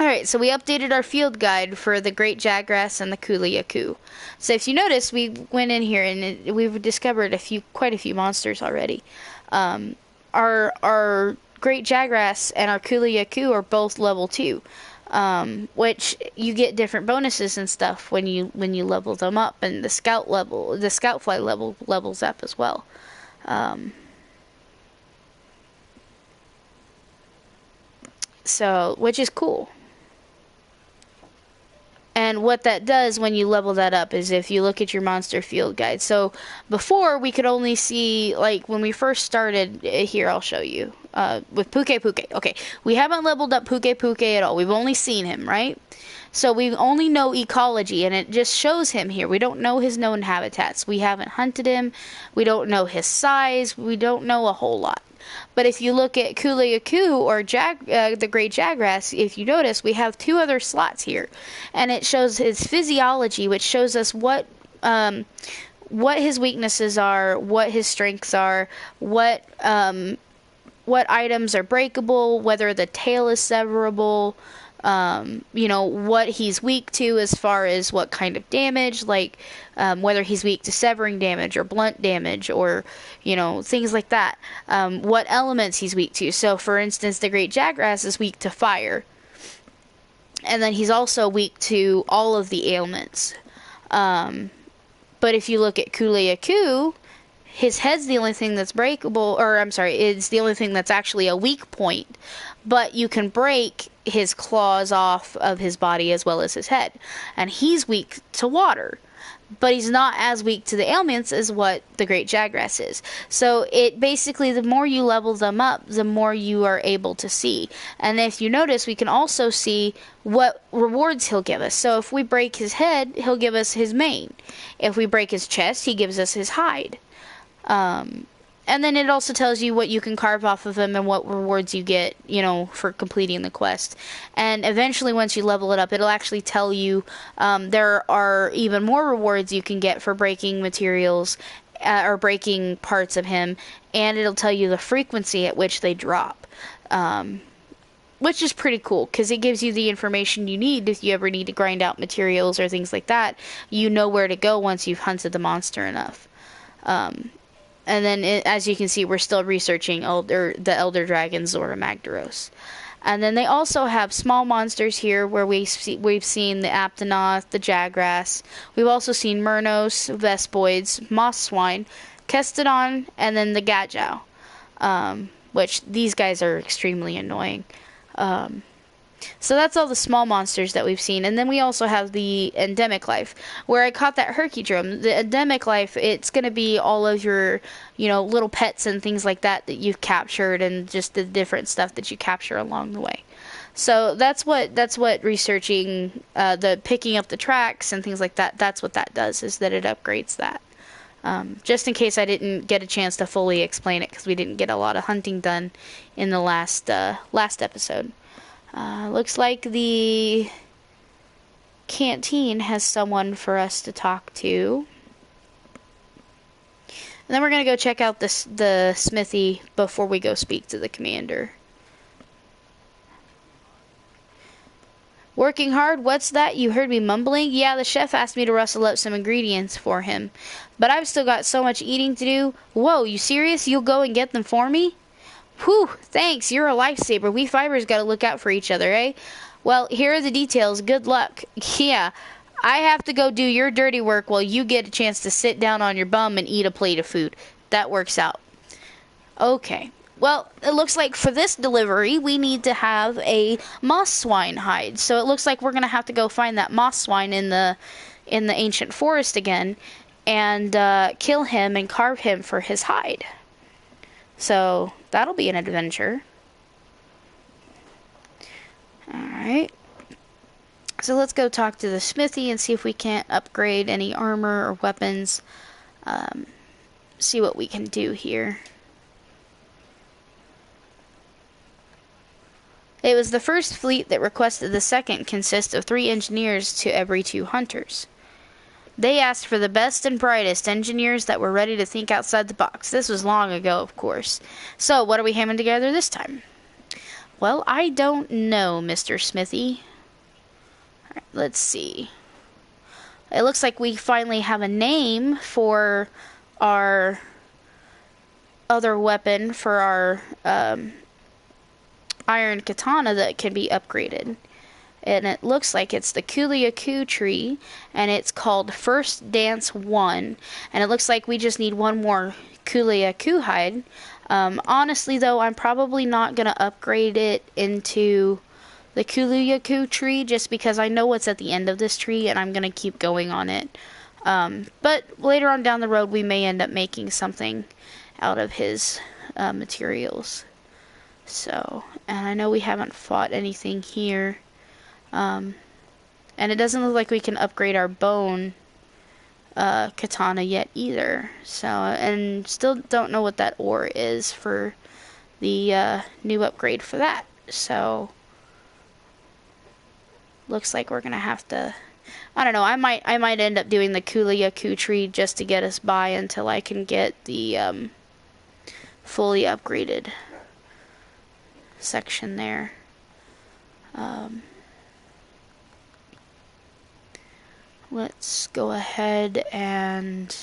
Alright, so we updated our field guide for the Great Jagras and the Kuliaku. So if you notice, we went in here and we've discovered quite a few monsters already. Our Great Jagras and our Kuliaku are both level 2. Which you get different bonuses and stuff when you level them up, and the scout fly level levels up as well. So, which is cool. And what that does when you level that up is if you look at your monster field guide. So before we could only see, like when we first started, here I'll show you, with Puke. Okay, we haven't leveled up Puke at all. We've only seen him, right? So we only know ecology, and it just shows him here. We don't know his known habitats. We haven't hunted him. We don't know his size. We don't know a whole lot. But if you look at Kuliaku or the Great Jagras, if you notice, we have 2 other slots here. And it shows his physiology, which shows us what his weaknesses are, what his strengths are, what items are breakable, whether the tail is severable, what he's weak to as far as what kind of damage, like whether he's weak to severing damage or blunt damage or, things like that. What elements he's weak to. So, for instance, the Great Jagras is weak to fire. And then he's also weak to all of the ailments. But if you look at Kuliaku, his head's the only thing that's breakable, it's the only thing that's actually a weak point. But you can break his claws off of his body as well as his head. And he's weak to water. But he's not as weak to the ailments as what the Great Jagras is. So it basically, the more you level them up, the more you are able to see. And if you notice, we can also see what rewards he'll give us. So if we break his head, he'll give us his mane. If we break his chest, he gives us his hide. And then it also tells you what you can carve off of him and what rewards you get, for completing the quest. And eventually, once you level it up, it'll actually tell you there are even more rewards you can get for breaking materials or breaking parts of him. And it'll tell you the frequency at which they drop. Which is pretty cool, because it gives you the information you need if you ever need to grind out materials or things like that. You know where to go once you've hunted the monster enough. And then, as you can see, we're still researching the Elder Dragon Zora Magdaros. And then they also have small monsters here where we've seen the Aptonoth, the Jagras. We've also seen Murnos, Vespoids, Moss Swine, Kestodon, and then the Gadjau. Which, these guys are extremely annoying. So that's all the small monsters that we've seen. And then we also have the endemic life, where I caught that Herkydrum. The endemic life, it's going to be all of your, little pets and things like that you've captured, and just the different stuff that you capture along the way. So that's what researching, the picking up the tracks and things like that, that's what that does, is that it upgrades that. Just in case I didn't get a chance to fully explain it, because we didn't get a lot of hunting done in the last episode. Looks like the canteen has someone for us to talk to. And then we're going to go check out the smithy before we go speak to the commander. Working hard? What's that? You heard me mumbling? Yeah, the chef asked me to rustle up some ingredients for him. But I've still got so much eating to do. Whoa, you serious? You'll go and get them for me? Whew, thanks. You're a lifesaver. We fibers gotta look out for each other, eh? Well, here are the details. Good luck. Yeah, I have to go do your dirty work while you get a chance to sit down on your bum and eat a plate of food. That works out. Okay. Well, it looks like for this delivery, we need to have a moss swine hide. So it looks like we're going to have to go find that moss swine in the ancient forest again and kill him and carve him for his hide. So that'll be an adventure. Alright. So let's go talk to the smithy and see if we can't upgrade any armor or weapons. See what we can do here. It was the first fleet that requested the second consist of 3 engineers to every 2 hunters. They asked for the best and brightest engineers that were ready to think outside the box. This was long ago, of course. So, what are we hamming together this time? Well, I don't know, Mr. Smithy. Alright, let's see. It looks like we finally have a name for our other weapon, for our iron katana that can be upgraded. And it looks like it's the Kuliaku tree, and it's called First Dance 1. And it looks like we just need one more Kuliaku hide. Honestly, though, I'm probably not going to upgrade it into the Kuliaku tree, just because I know what's at the end of this tree, and I'm going to keep going on it. But later on down the road, we may end up making something out of his materials. So, and I know we haven't fought anything here. And it doesn't look like we can upgrade our bone katana yet either. So, and still don't know what that ore is for the new upgrade for that. So, looks like we're gonna have to, I don't know, I might end up doing the Kuliaku tree just to get us by until I can get the fully upgraded section there. Let's go ahead and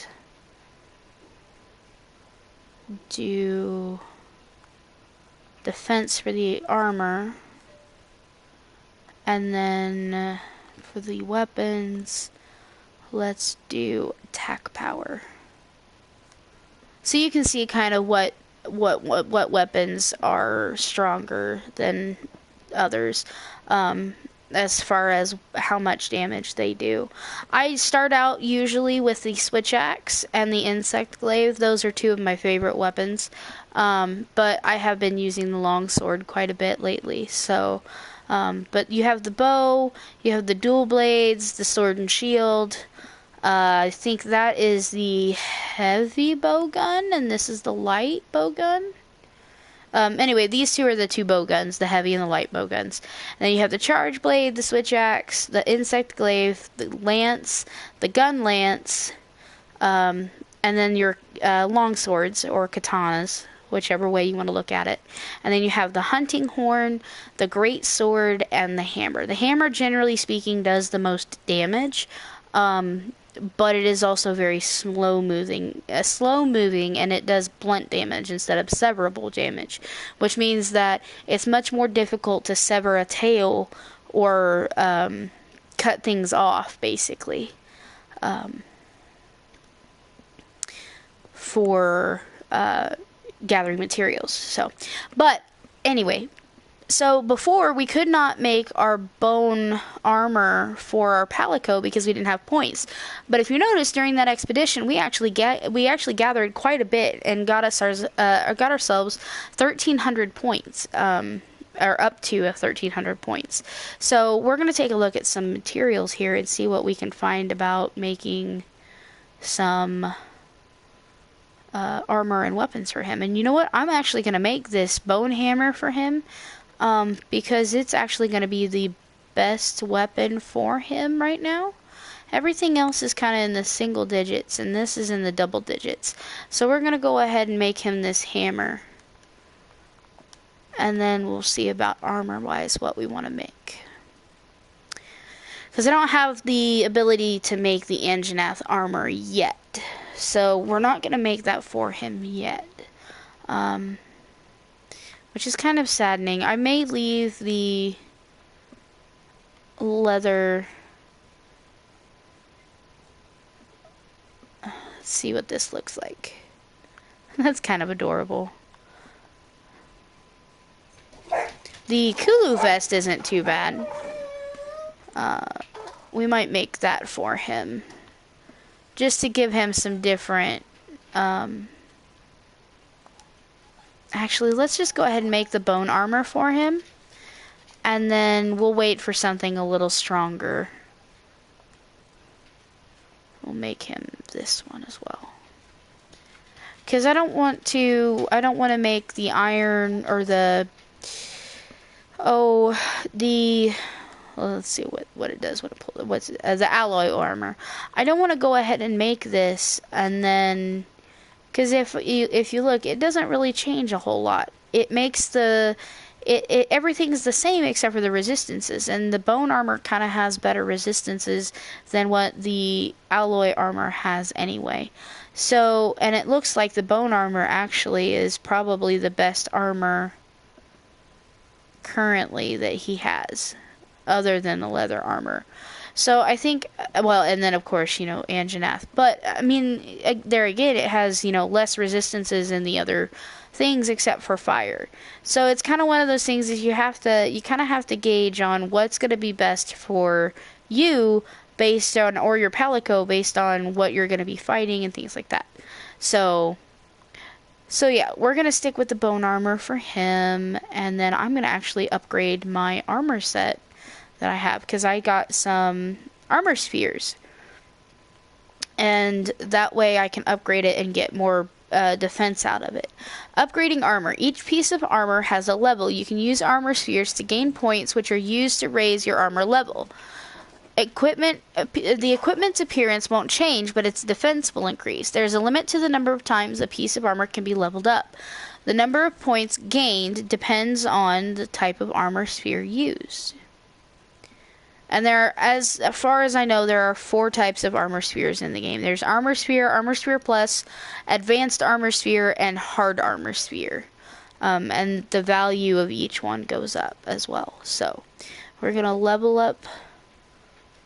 do defense for the armor, and then for the weapons, let's do attack power. So you can see kind of what weapons are stronger than others, as far as how much damage they do. I start out usually with the switch axe and the insect glaive. Those are 2 of my favorite weapons, but I have been using the longsword quite a bit lately. So, but you have the bow, you have the dual blades, the sword and shield. I think that is the heavy bow gun, and this is the light bow gun. Anyway, these 2 are the 2 bow guns, the heavy and the light bow guns. And then you have the charge blade, the switch axe, the insect glaive, the lance, the gun lance, and then your long swords or katanas, whichever way you want to look at it. And then you have the hunting horn, the great sword, and the hammer. The hammer, generally speaking, does the most damage. But it is also very slow moving, and it does blunt damage instead of severable damage, which means that it's much more difficult to sever a tail or cut things off, basically, for gathering materials. So, but anyway. So before, we could not make our bone armor for our palico because we didn't have points. But if you notice, during that expedition, we actually gathered quite a bit and got ourselves 1,300 points, or up to 1,300 points. So we're going to take a look at some materials here and see what we can find about making some armor and weapons for him. And you know what? I'm actually going to make this bone hammer for him, because it's actually going to be the best weapon for him right now. Everything else is kind of in the single digits, and this is in the double digits. So we're going to go ahead and make him this hammer. And then we'll see about armor-wise what we want to make. Because I don't have the ability to make the Anjanath armor yet. So we're not going to make that for him yet. Which is kind of saddening. I may leave the leather... Let's see what this looks like. That's kind of adorable. The Kulu vest isn't too bad. We might make that for him. Just to give him some different... Actually, let's just go ahead and make the bone armor for him. And then we'll wait for something a little stronger. We'll make him this one as well. Because I don't want to make the iron or the... Oh, the... Well, let's see what it does. What's the alloy armor. I don't want to go ahead and make this and then... Because if you look, it doesn't really change a whole lot. It makes the... everything's the same except for the resistances, and the bone armor kind of has better resistances than what the alloy armor has anyway. So, and it looks like the bone armor actually is probably the best armor currently that he has, other than the leather armor. So I think, well, and then of course, you know, Anjanath. But, I mean, there again, it has, you know, less resistances than the other things except for fire. So it's kind of one of those things that you kind of have to gauge on what's going to be best for you based on, or your Palico based on what you're going to be fighting and things like that. So yeah, we're going to stick with the bone armor for him, and then I'm going to actually upgrade my armor set that I have, because I got some armor spheres. And that way I can upgrade it and get more defense out of it. Upgrading armor. Each piece of armor has a level. You can use armor spheres to gain points, which are used to raise your armor level. The equipment's appearance won't change, but its defense will increase. There's a limit to the number of times a piece of armor can be leveled up. The number of points gained depends on the type of armor sphere used. And as far as I know, there are 4 types of armor spheres in the game. There's Armor Sphere Plus, Advanced Armor Sphere, and Hard Armor Sphere. And the value of each one goes up as well. So, we're going to level up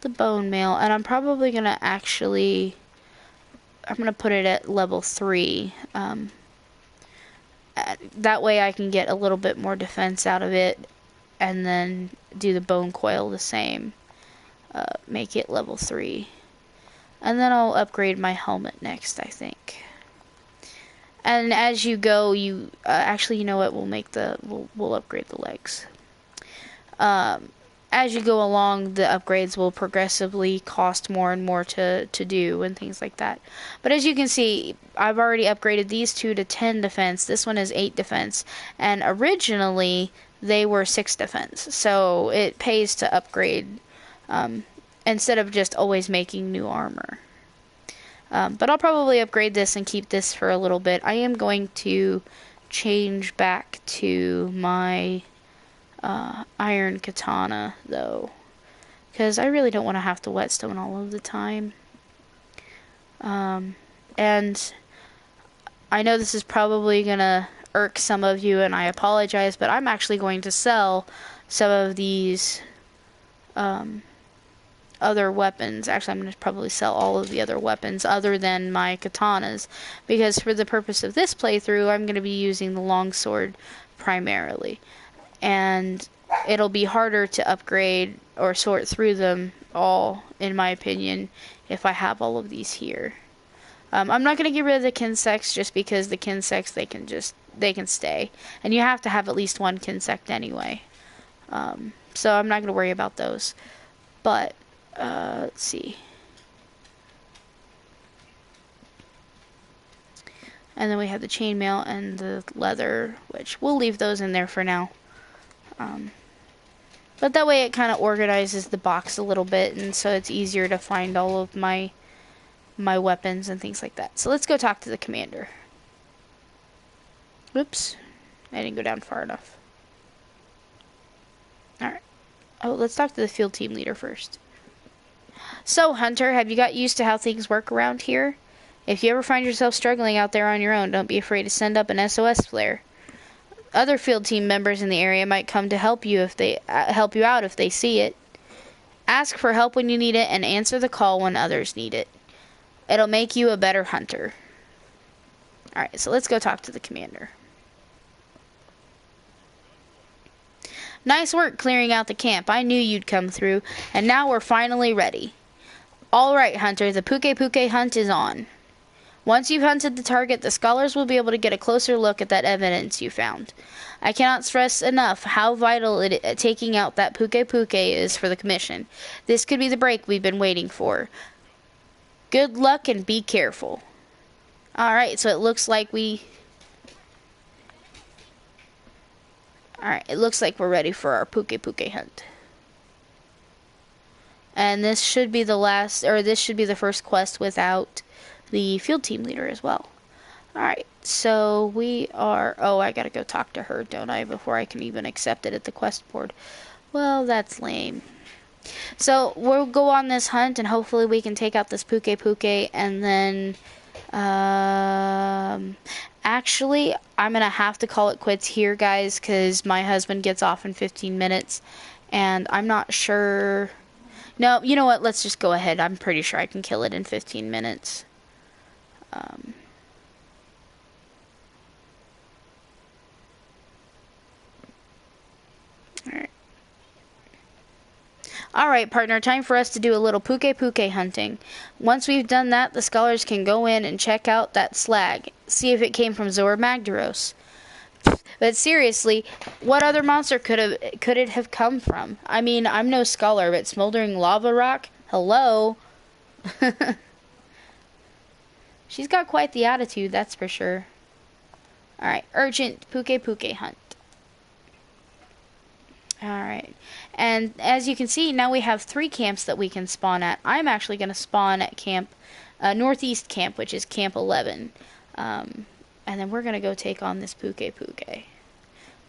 the bone mail, and I'm probably going to I'm going to put it at level 3. That way I can get a little bit more defense out of it. And then do the bone coil the same. Make it level 3. And then I'll upgrade my helmet next, I think. And as you go, you... actually, you know what? We'll upgrade the legs. As you go along, the upgrades will progressively cost more and more to do and things like that. But as you can see, I've already upgraded these 2 to 10 defense. This one is 8 defense. And originally... they were 6 defense, so it pays to upgrade instead of just always making new armor. But I'll probably upgrade this and keep this for a little bit. I am going to change back to my iron katana, though, because I really don't want to have to whetstone all of the time. And I know this is probably gonna irk some of you, and I apologize, but I'm actually going to sell some of these other weapons. Actually, I'm going to probably sell all of the other weapons other than my katanas, because for the purpose of this playthrough, I'm going to be using the longsword primarily. And it'll be harder to upgrade or sort through them all, in my opinion, if I have all of these here. I'm not going to get rid of the kinsects just because the kinsects, they can stay. And you have to have at least one kinsect anyway. So I'm not going to worry about those. But, let's see. And then we have the chainmail and the leather, which we'll leave those in there for now. But that way it kind of organizes the box a little bit, and so it's easier to find all of my weapons and things like that. So let's go talk to the commander. Whoops. I didn't go down far enough. Alright. Oh, let's talk to the field team leader first. So, Hunter, have you got used to how things work around here? If you ever find yourself struggling out there on your own, don't be afraid to send up an SOS flare. Other field team members in the area might come to help you if they help you out if they see it. Ask for help when you need it and answer the call when others need it. It'll make you a better hunter. Alright, so let's go talk to the commander. Nice work clearing out the camp. I knew you'd come through, and now we're finally ready. Alright, Hunter, the Puke Puke hunt is on. Once you've hunted the target, the scholars will be able to get a closer look at that evidence you found. I cannot stress enough how vital taking out that Puke Puke is for the Commission. This could be the break we've been waiting for. Good luck and be careful. Alright, so it looks like we're ready for our Puke Puke hunt. And this should be the first quest without the field team leader as well. Alright, so we are... Oh, I gotta go talk to her, don't I, before I can even accept it at the quest board. Well, that's lame. So, we'll go on this hunt, and hopefully we can take out this Puke Puke, and then... Actually, I'm gonna have to call it quits here, guys, because my husband gets off in 15 minutes, and I'm not sure... No, you know what, let's just go ahead. I'm pretty sure I can kill it in 15 minutes. Alright, partner, time for us to do a little Puke Puke hunting. Once we've done that, the scholars can go in and check out that slag. See if it came from Zor Magdaros. But seriously, what other monster could it have come from? I mean, I'm no scholar, but smoldering lava rock? Hello? She's got quite the attitude, that's for sure. Alright, urgent Puke Puke hunt. Alright, and as you can see, now we have 3 camps that we can spawn at. I'm actually going to spawn at Northeast Camp, which is Camp 11. And then we're going to go take on this Puke Puke.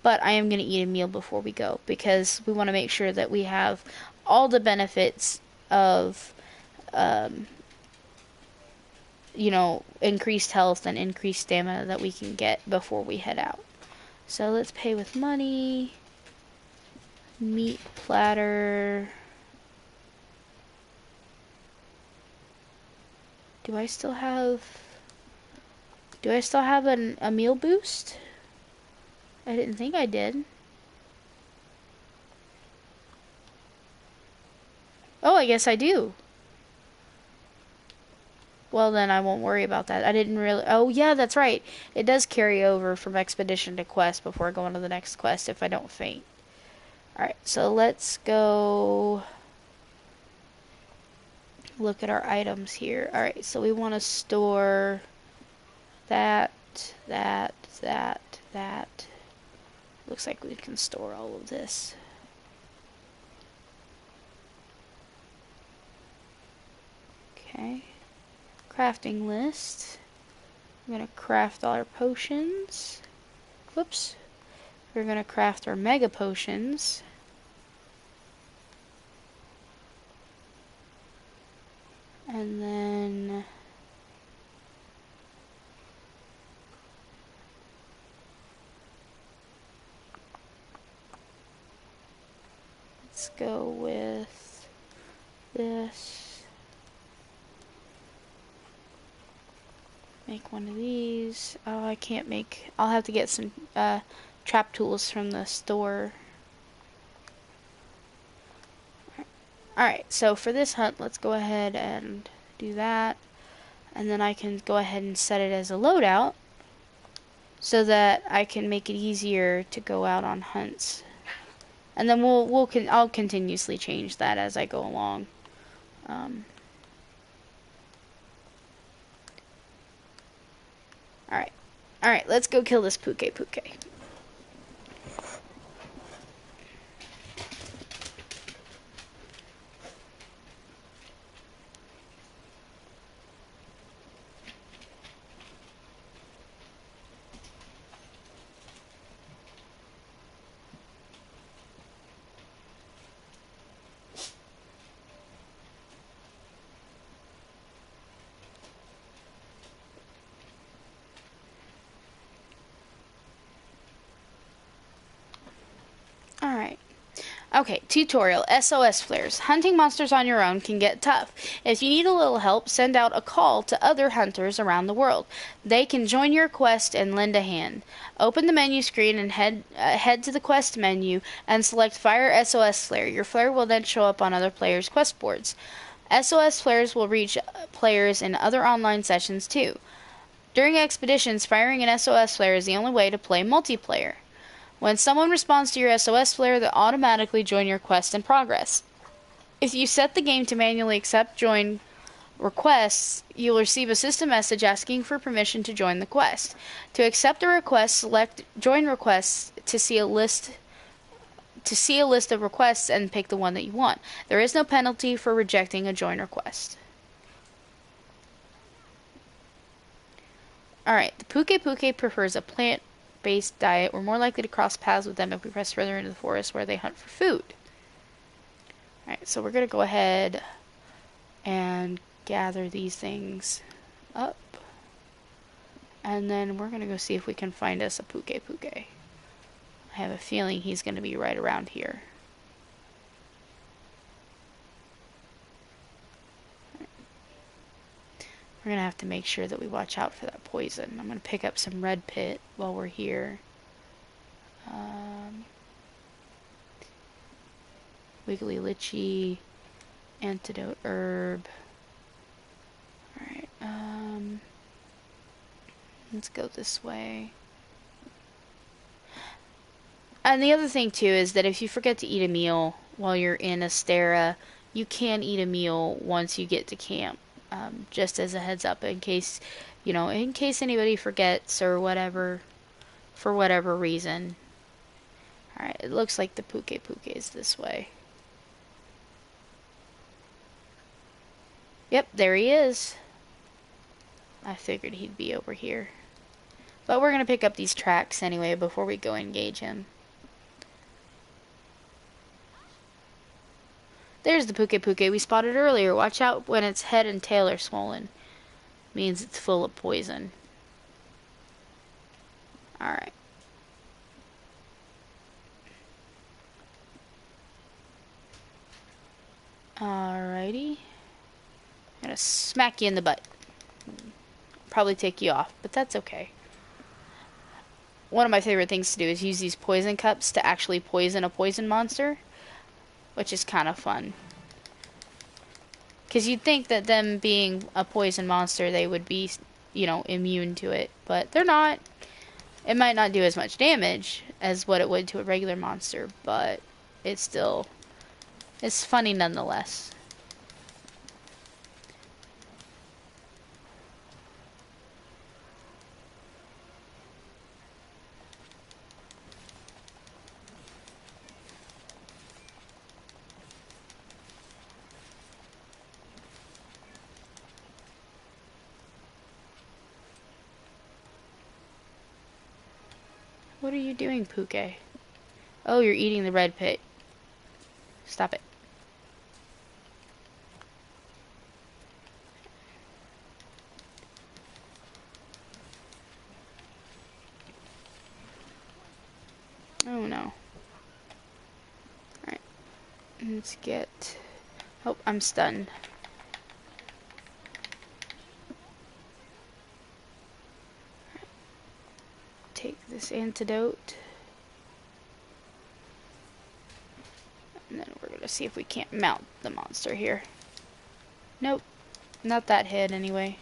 But I am going to eat a meal before we go, because we want to make sure that we have all the benefits of, increased health and increased stamina that we can get before we head out. So let's pay with money. Meat platter. Do I still have a meal boost? I didn't think I did. Oh, I guess I do. Well, then I won't worry about that. I didn't really... Oh, yeah, that's right. It does carry over from expedition to quest before going to the next quest if I don't faint. Alright, so let's go look at our items here. Alright, so we want to store that. Looks like we can store all of this. Okay. Crafting list. I'm going to craft all our potions. Whoops. We're going to craft our mega potions. And then... let's go with this. Make one of these. Oh, I can't make... I'll have to get some... trap tools from the store. Alright, so for this hunt, let's go ahead and do that. And then I can go ahead and set it as a loadout so that I can make it easier to go out on hunts. And then I'll continuously change that as I go along. Alright. Alright, let's go kill this Puke. Alright. Okay, tutorial. SOS flares. Hunting monsters on your own can get tough. If you need a little help, send out a call to other hunters around the world. They can join your quest and lend a hand. Open the menu screen and head to the quest menu and select Fire SOS Flare. Your flare will then show up on other players' quest boards. SOS flares will reach players in other online sessions too. During expeditions, firing an SOS flare is the only way to play multiplayer. When someone responds to your SOS flare, they'll automatically join your quest in progress. If you set the game to manually accept join requests, you'll receive a system message asking for permission to join the quest. To accept a request, select Join Requests to see a list of requests and pick the one that you want. There is no penalty for rejecting a join request. Alright, the Puke prefers a plant-based diet. We're more likely to cross paths with them if we press further into the forest where they hunt for food. Alright, so we're going to go ahead and gather these things up. And then we're going to go see if we can find us a Puke. I have a feeling he's going to be right around here. We're going to have to make sure that we watch out for that poison. I'm going to pick up some red pit while we're here. Wiggly Litchi, antidote herb. Alright, let's go this way. And the other thing too is that if you forget to eat a meal while you're in Astera, you can eat a meal once you get to camp. Just as a heads up, in case anybody forgets or whatever, for whatever reason. Alright, it looks like the Puke is this way. Yep, there he is. I figured he'd be over here. But we're going to pick up these tracks anyway before we go engage him. There's the Puke we spotted earlier. Watch out when its head and tail are swollen. Means it's full of poison. Alright. Alrighty. I'm gonna smack you in the butt. Probably take you off, but that's okay. One of my favorite things to do is use these poison cups to actually poison a poison monster, which is kind of fun. Because you'd think that them being a poison monster, they would be, immune to it, but they're not. It might not do as much damage as what it would to a regular monster, but it's funny nonetheless. What are you doing, Puke? Oh, you're eating the red pit. Stop it. Oh no. Alright. Let's get... Oh, I'm stunned. Take this antidote. And then we're gonna see if we can't mount the monster here. Nope. Not that head anyway.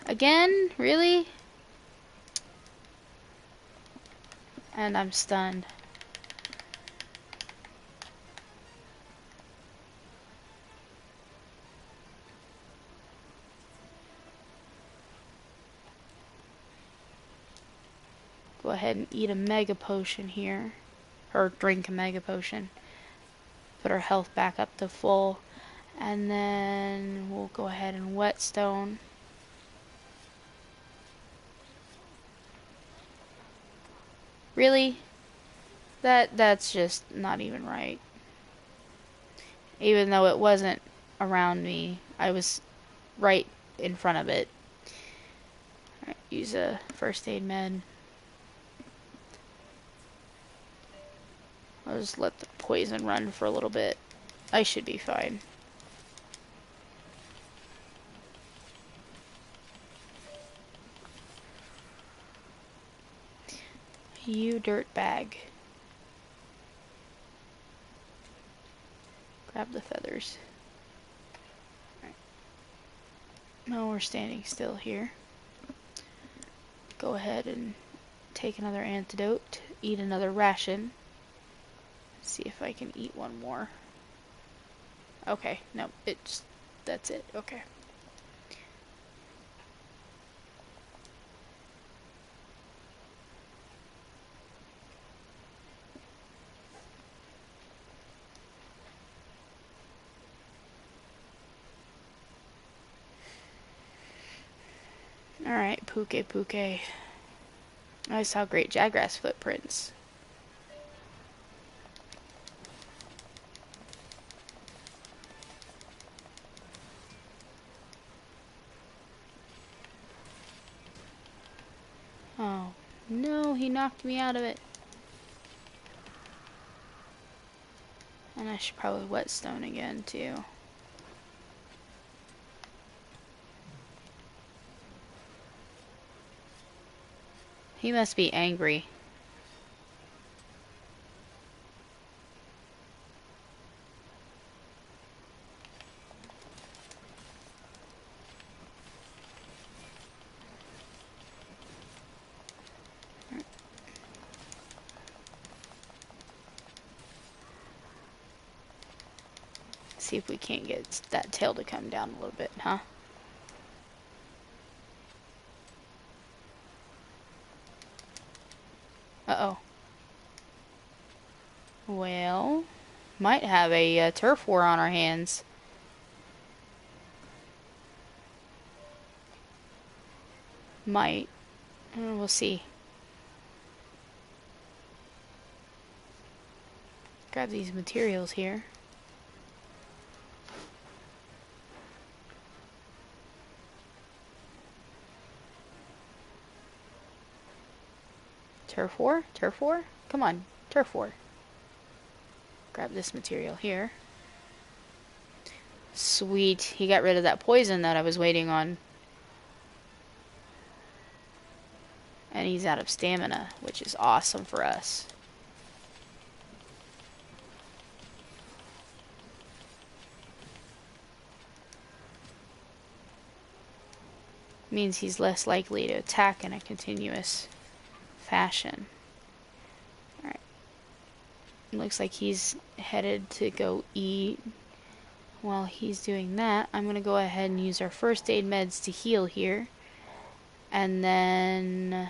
Again? Really? And I'm stunned. Go ahead and eat a mega potion here. Or drink a mega potion. Put our health back up to full. And then we'll go ahead and whetstone. Really? That's just not even right. Even though it wasn't around me, I was right in front of it. Alright, use a first aid med. I'll just let the poison run for a little bit. I should be fine. You dirtbag. Grab the feathers. Alright. Now we're standing still here. Go ahead and take another antidote. Eat another ration. See if I can eat one more. Okay, no, that's it. Okay. Alright, Puke. I saw great jaggrass footprints. Oh, no, he knocked me out of it. And I should probably whetstone again, too. He must be angry. See if we can't get that tail to come down a little bit, huh? Uh-oh. Well, might have a turf war on our hands. Might. We'll see. Grab these materials here. Turf war? Turf war? Come on, turf war. Grab this material here. Sweet. He got rid of that poison that I was waiting on. And he's out of stamina, which is awesome for us. Means he's less likely to attack in a continuous fashion. Alright. Looks like he's headed to go eat. While he's doing that, I'm going to go ahead and use our first aid meds to heal here. And then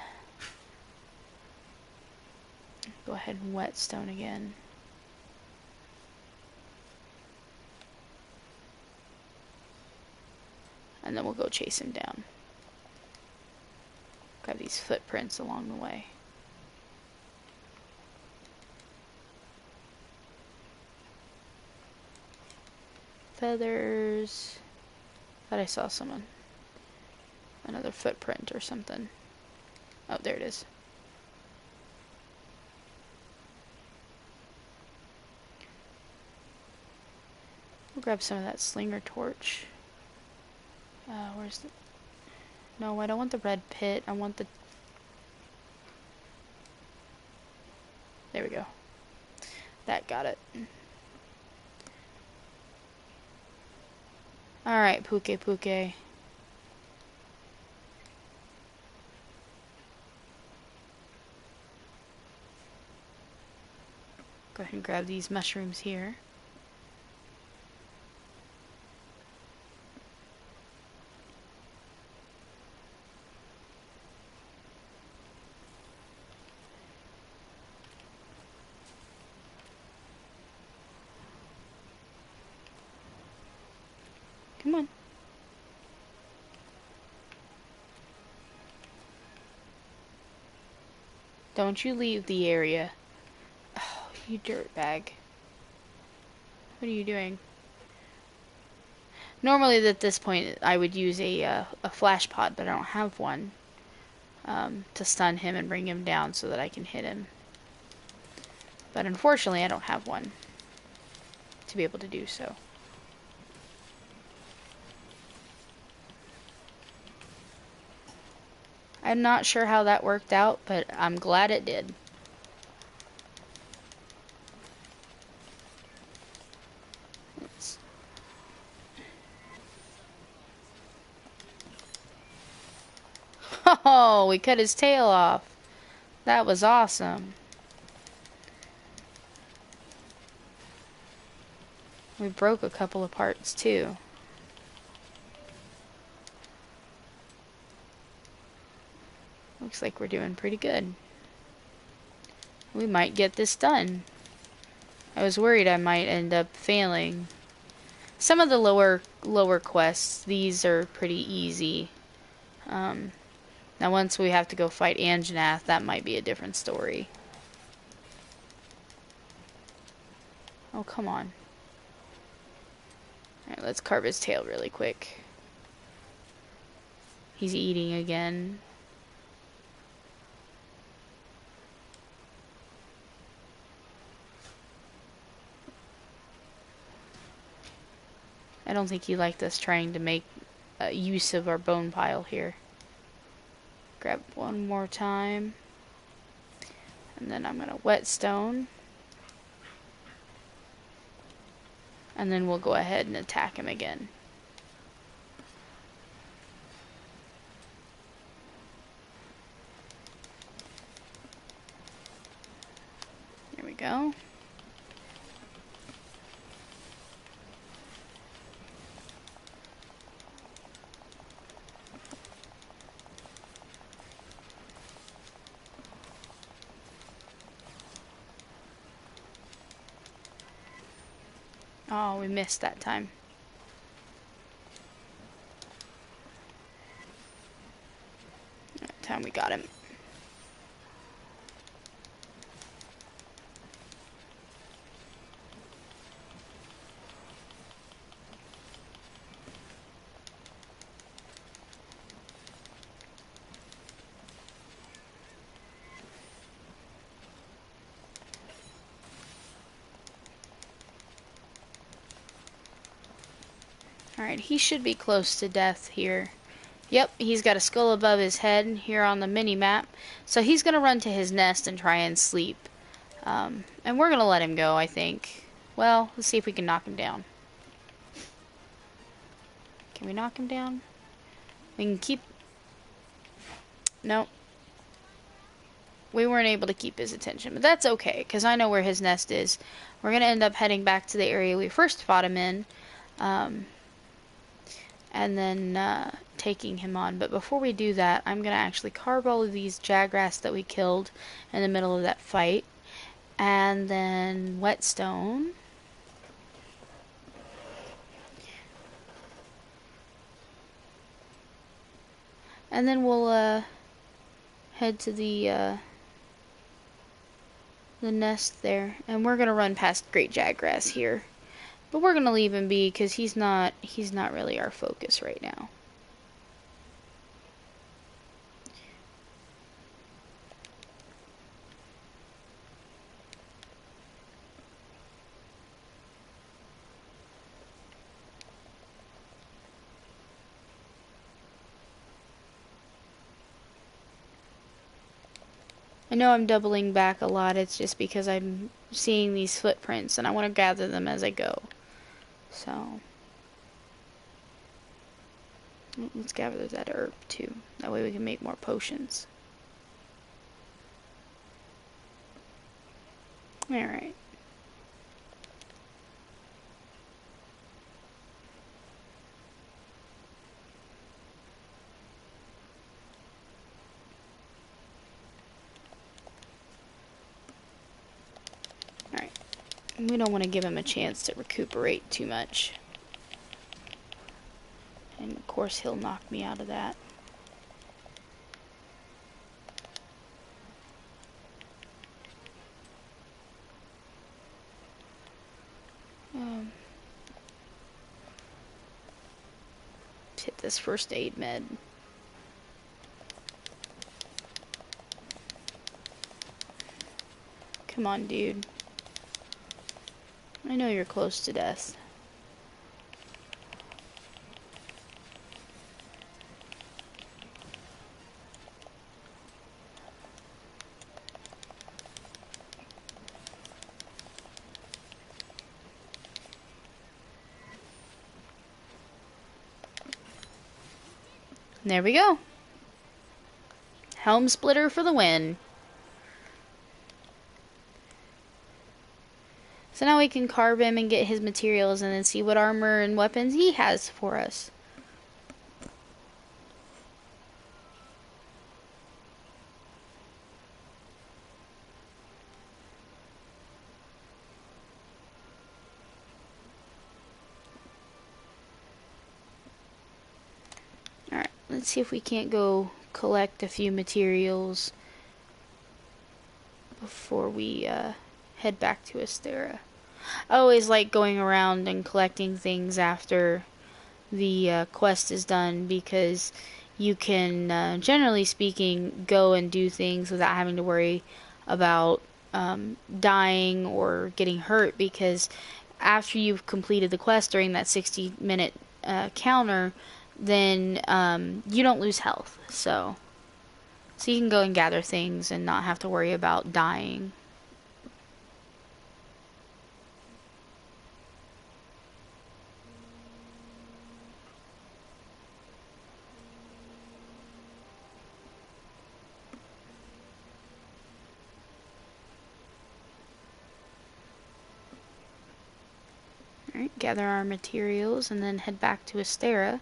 go ahead and whetstone again. And then we'll go chase him down. Grab these footprints along the way. Feathers. Thought I saw someone. Another footprint or something. Oh, there it is. We'll grab some of that slinger torch. Where's the... No, I don't want the red pit. I want the... There we go. That got it. Alright, Puke. Go ahead and grab these mushrooms here. Come on. Don't you leave the area. Oh, you dirtbag. What are you doing? Normally at this point I would use a flash pod, but I don't have one to stun him and bring him down so that I can hit him. But unfortunately I don't have one to be able to do so. I'm not sure how that worked out, but I'm glad it did. Oh, we cut his tail off. That was awesome. We broke a couple of parts too. Looks like we're doing pretty good. We might get this done. I was worried I might end up failing. Some of the lower quests, these are pretty easy. Now once we have to go fight Anjanath, that might be a different story. Oh, come on. Alright, let's carve his tail really quick. He's eating again. I don't think he liked us trying to make use of our bone pile here. Grab one more time. And then I'm going to whetstone. And then we'll go ahead and attack him again. There we go. Oh, we missed that time. That time we got him. Alright, he should be close to death here. Yep, he's got a skull above his head here on the mini-map. So he's going to run to his nest and try and sleep. And we're going to let him go, I think. Well, let's see if we can knock him down. Can we knock him down? We can keep... Nope. We weren't able to keep his attention, but that's okay, because I know where his nest is. We're going to end up heading back to the area we first fought him in. And then taking him on. But before we do that, I'm going to actually carve all of these Jagrass that we killed in the middle of that fight. And then whetstone. And then we'll head to the nest there. And we're going to run past Great Jagrass here. But we're going to leave him be because he's not really our focus right now. I know I'm doubling back a lot. It's just because I'm seeing these footprints and I want to gather them as I go. So, let's gather that herb too. That way we can make more potions. Alright. We don't want to give him a chance to recuperate too much. And of course he'll knock me out of that. Hit this first aid med. Come on, dude. I know you're close to death. There we go. Helm splitter for the win. So now we can carve him and get his materials and then see what armor and weapons he has for us. Alright, let's see if we can't go collect a few materials before we head back to Astera. I always like going around and collecting things after the quest is done because you can, generally speaking, go and do things without having to worry about dying or getting hurt, because after you've completed the quest during that 60-minute counter, then you don't lose health. So you can go and gather things and not have to worry about dying. Alright, gather our materials and then head back to Astera.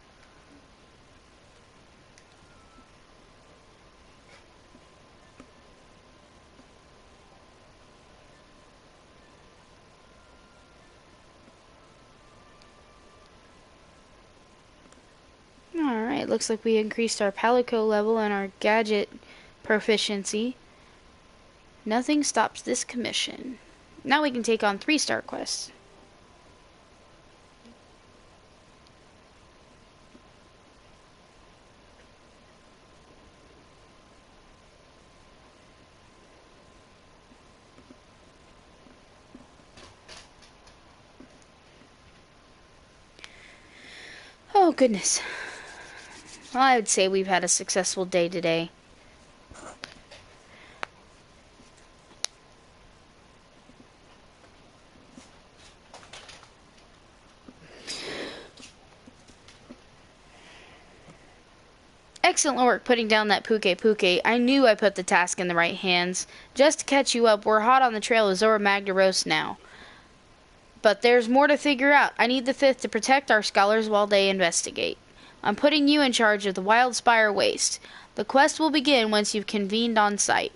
Alright, looks like we increased our Palico level and our gadget proficiency. Nothing stops this commission. Now we can take on 3-star quests. Oh goodness. Well, I would say we've had a successful day today. Excellent work putting down that Puke. I knew I put the task in the right hands. Just to catch you up, we're hot on the trail of Zora Magdaros now. But there's more to figure out. I need the 5th to protect our scholars while they investigate. I'm putting you in charge of the Wildspire Waste. The quest will begin once you've convened on site.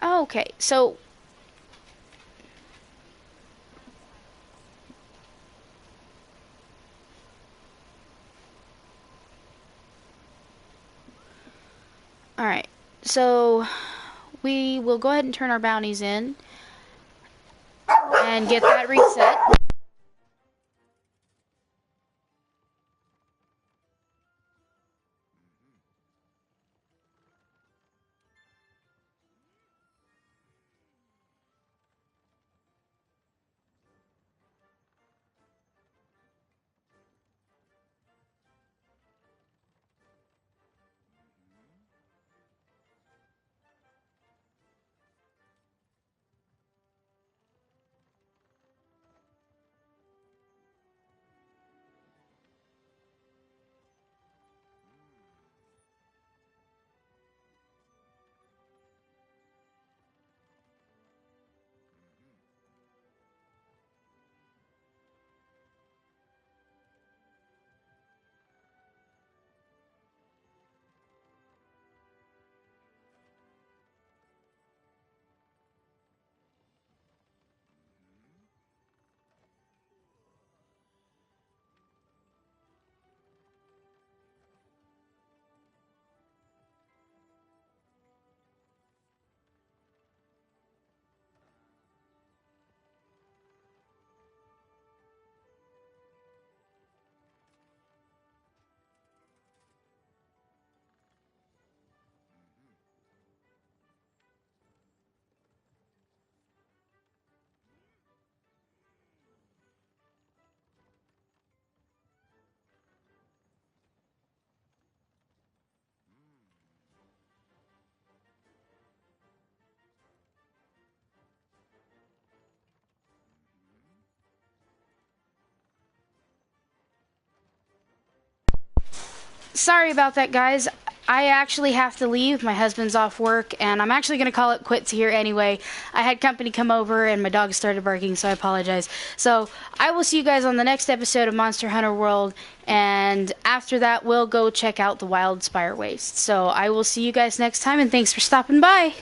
Okay, so... Alright, so we will go ahead and turn our bounties in and get that reset. sorry about that, guys. I actually have to leave. My husband's off work, and I'm actually going to call it quits here anyway. I had company come over, and my dog started barking, so I apologize. So I will see you guys on the next episode of Monster Hunter World, and after that, we'll go check out the Wild Spire Waste. So I will see you guys next time, and thanks for stopping by.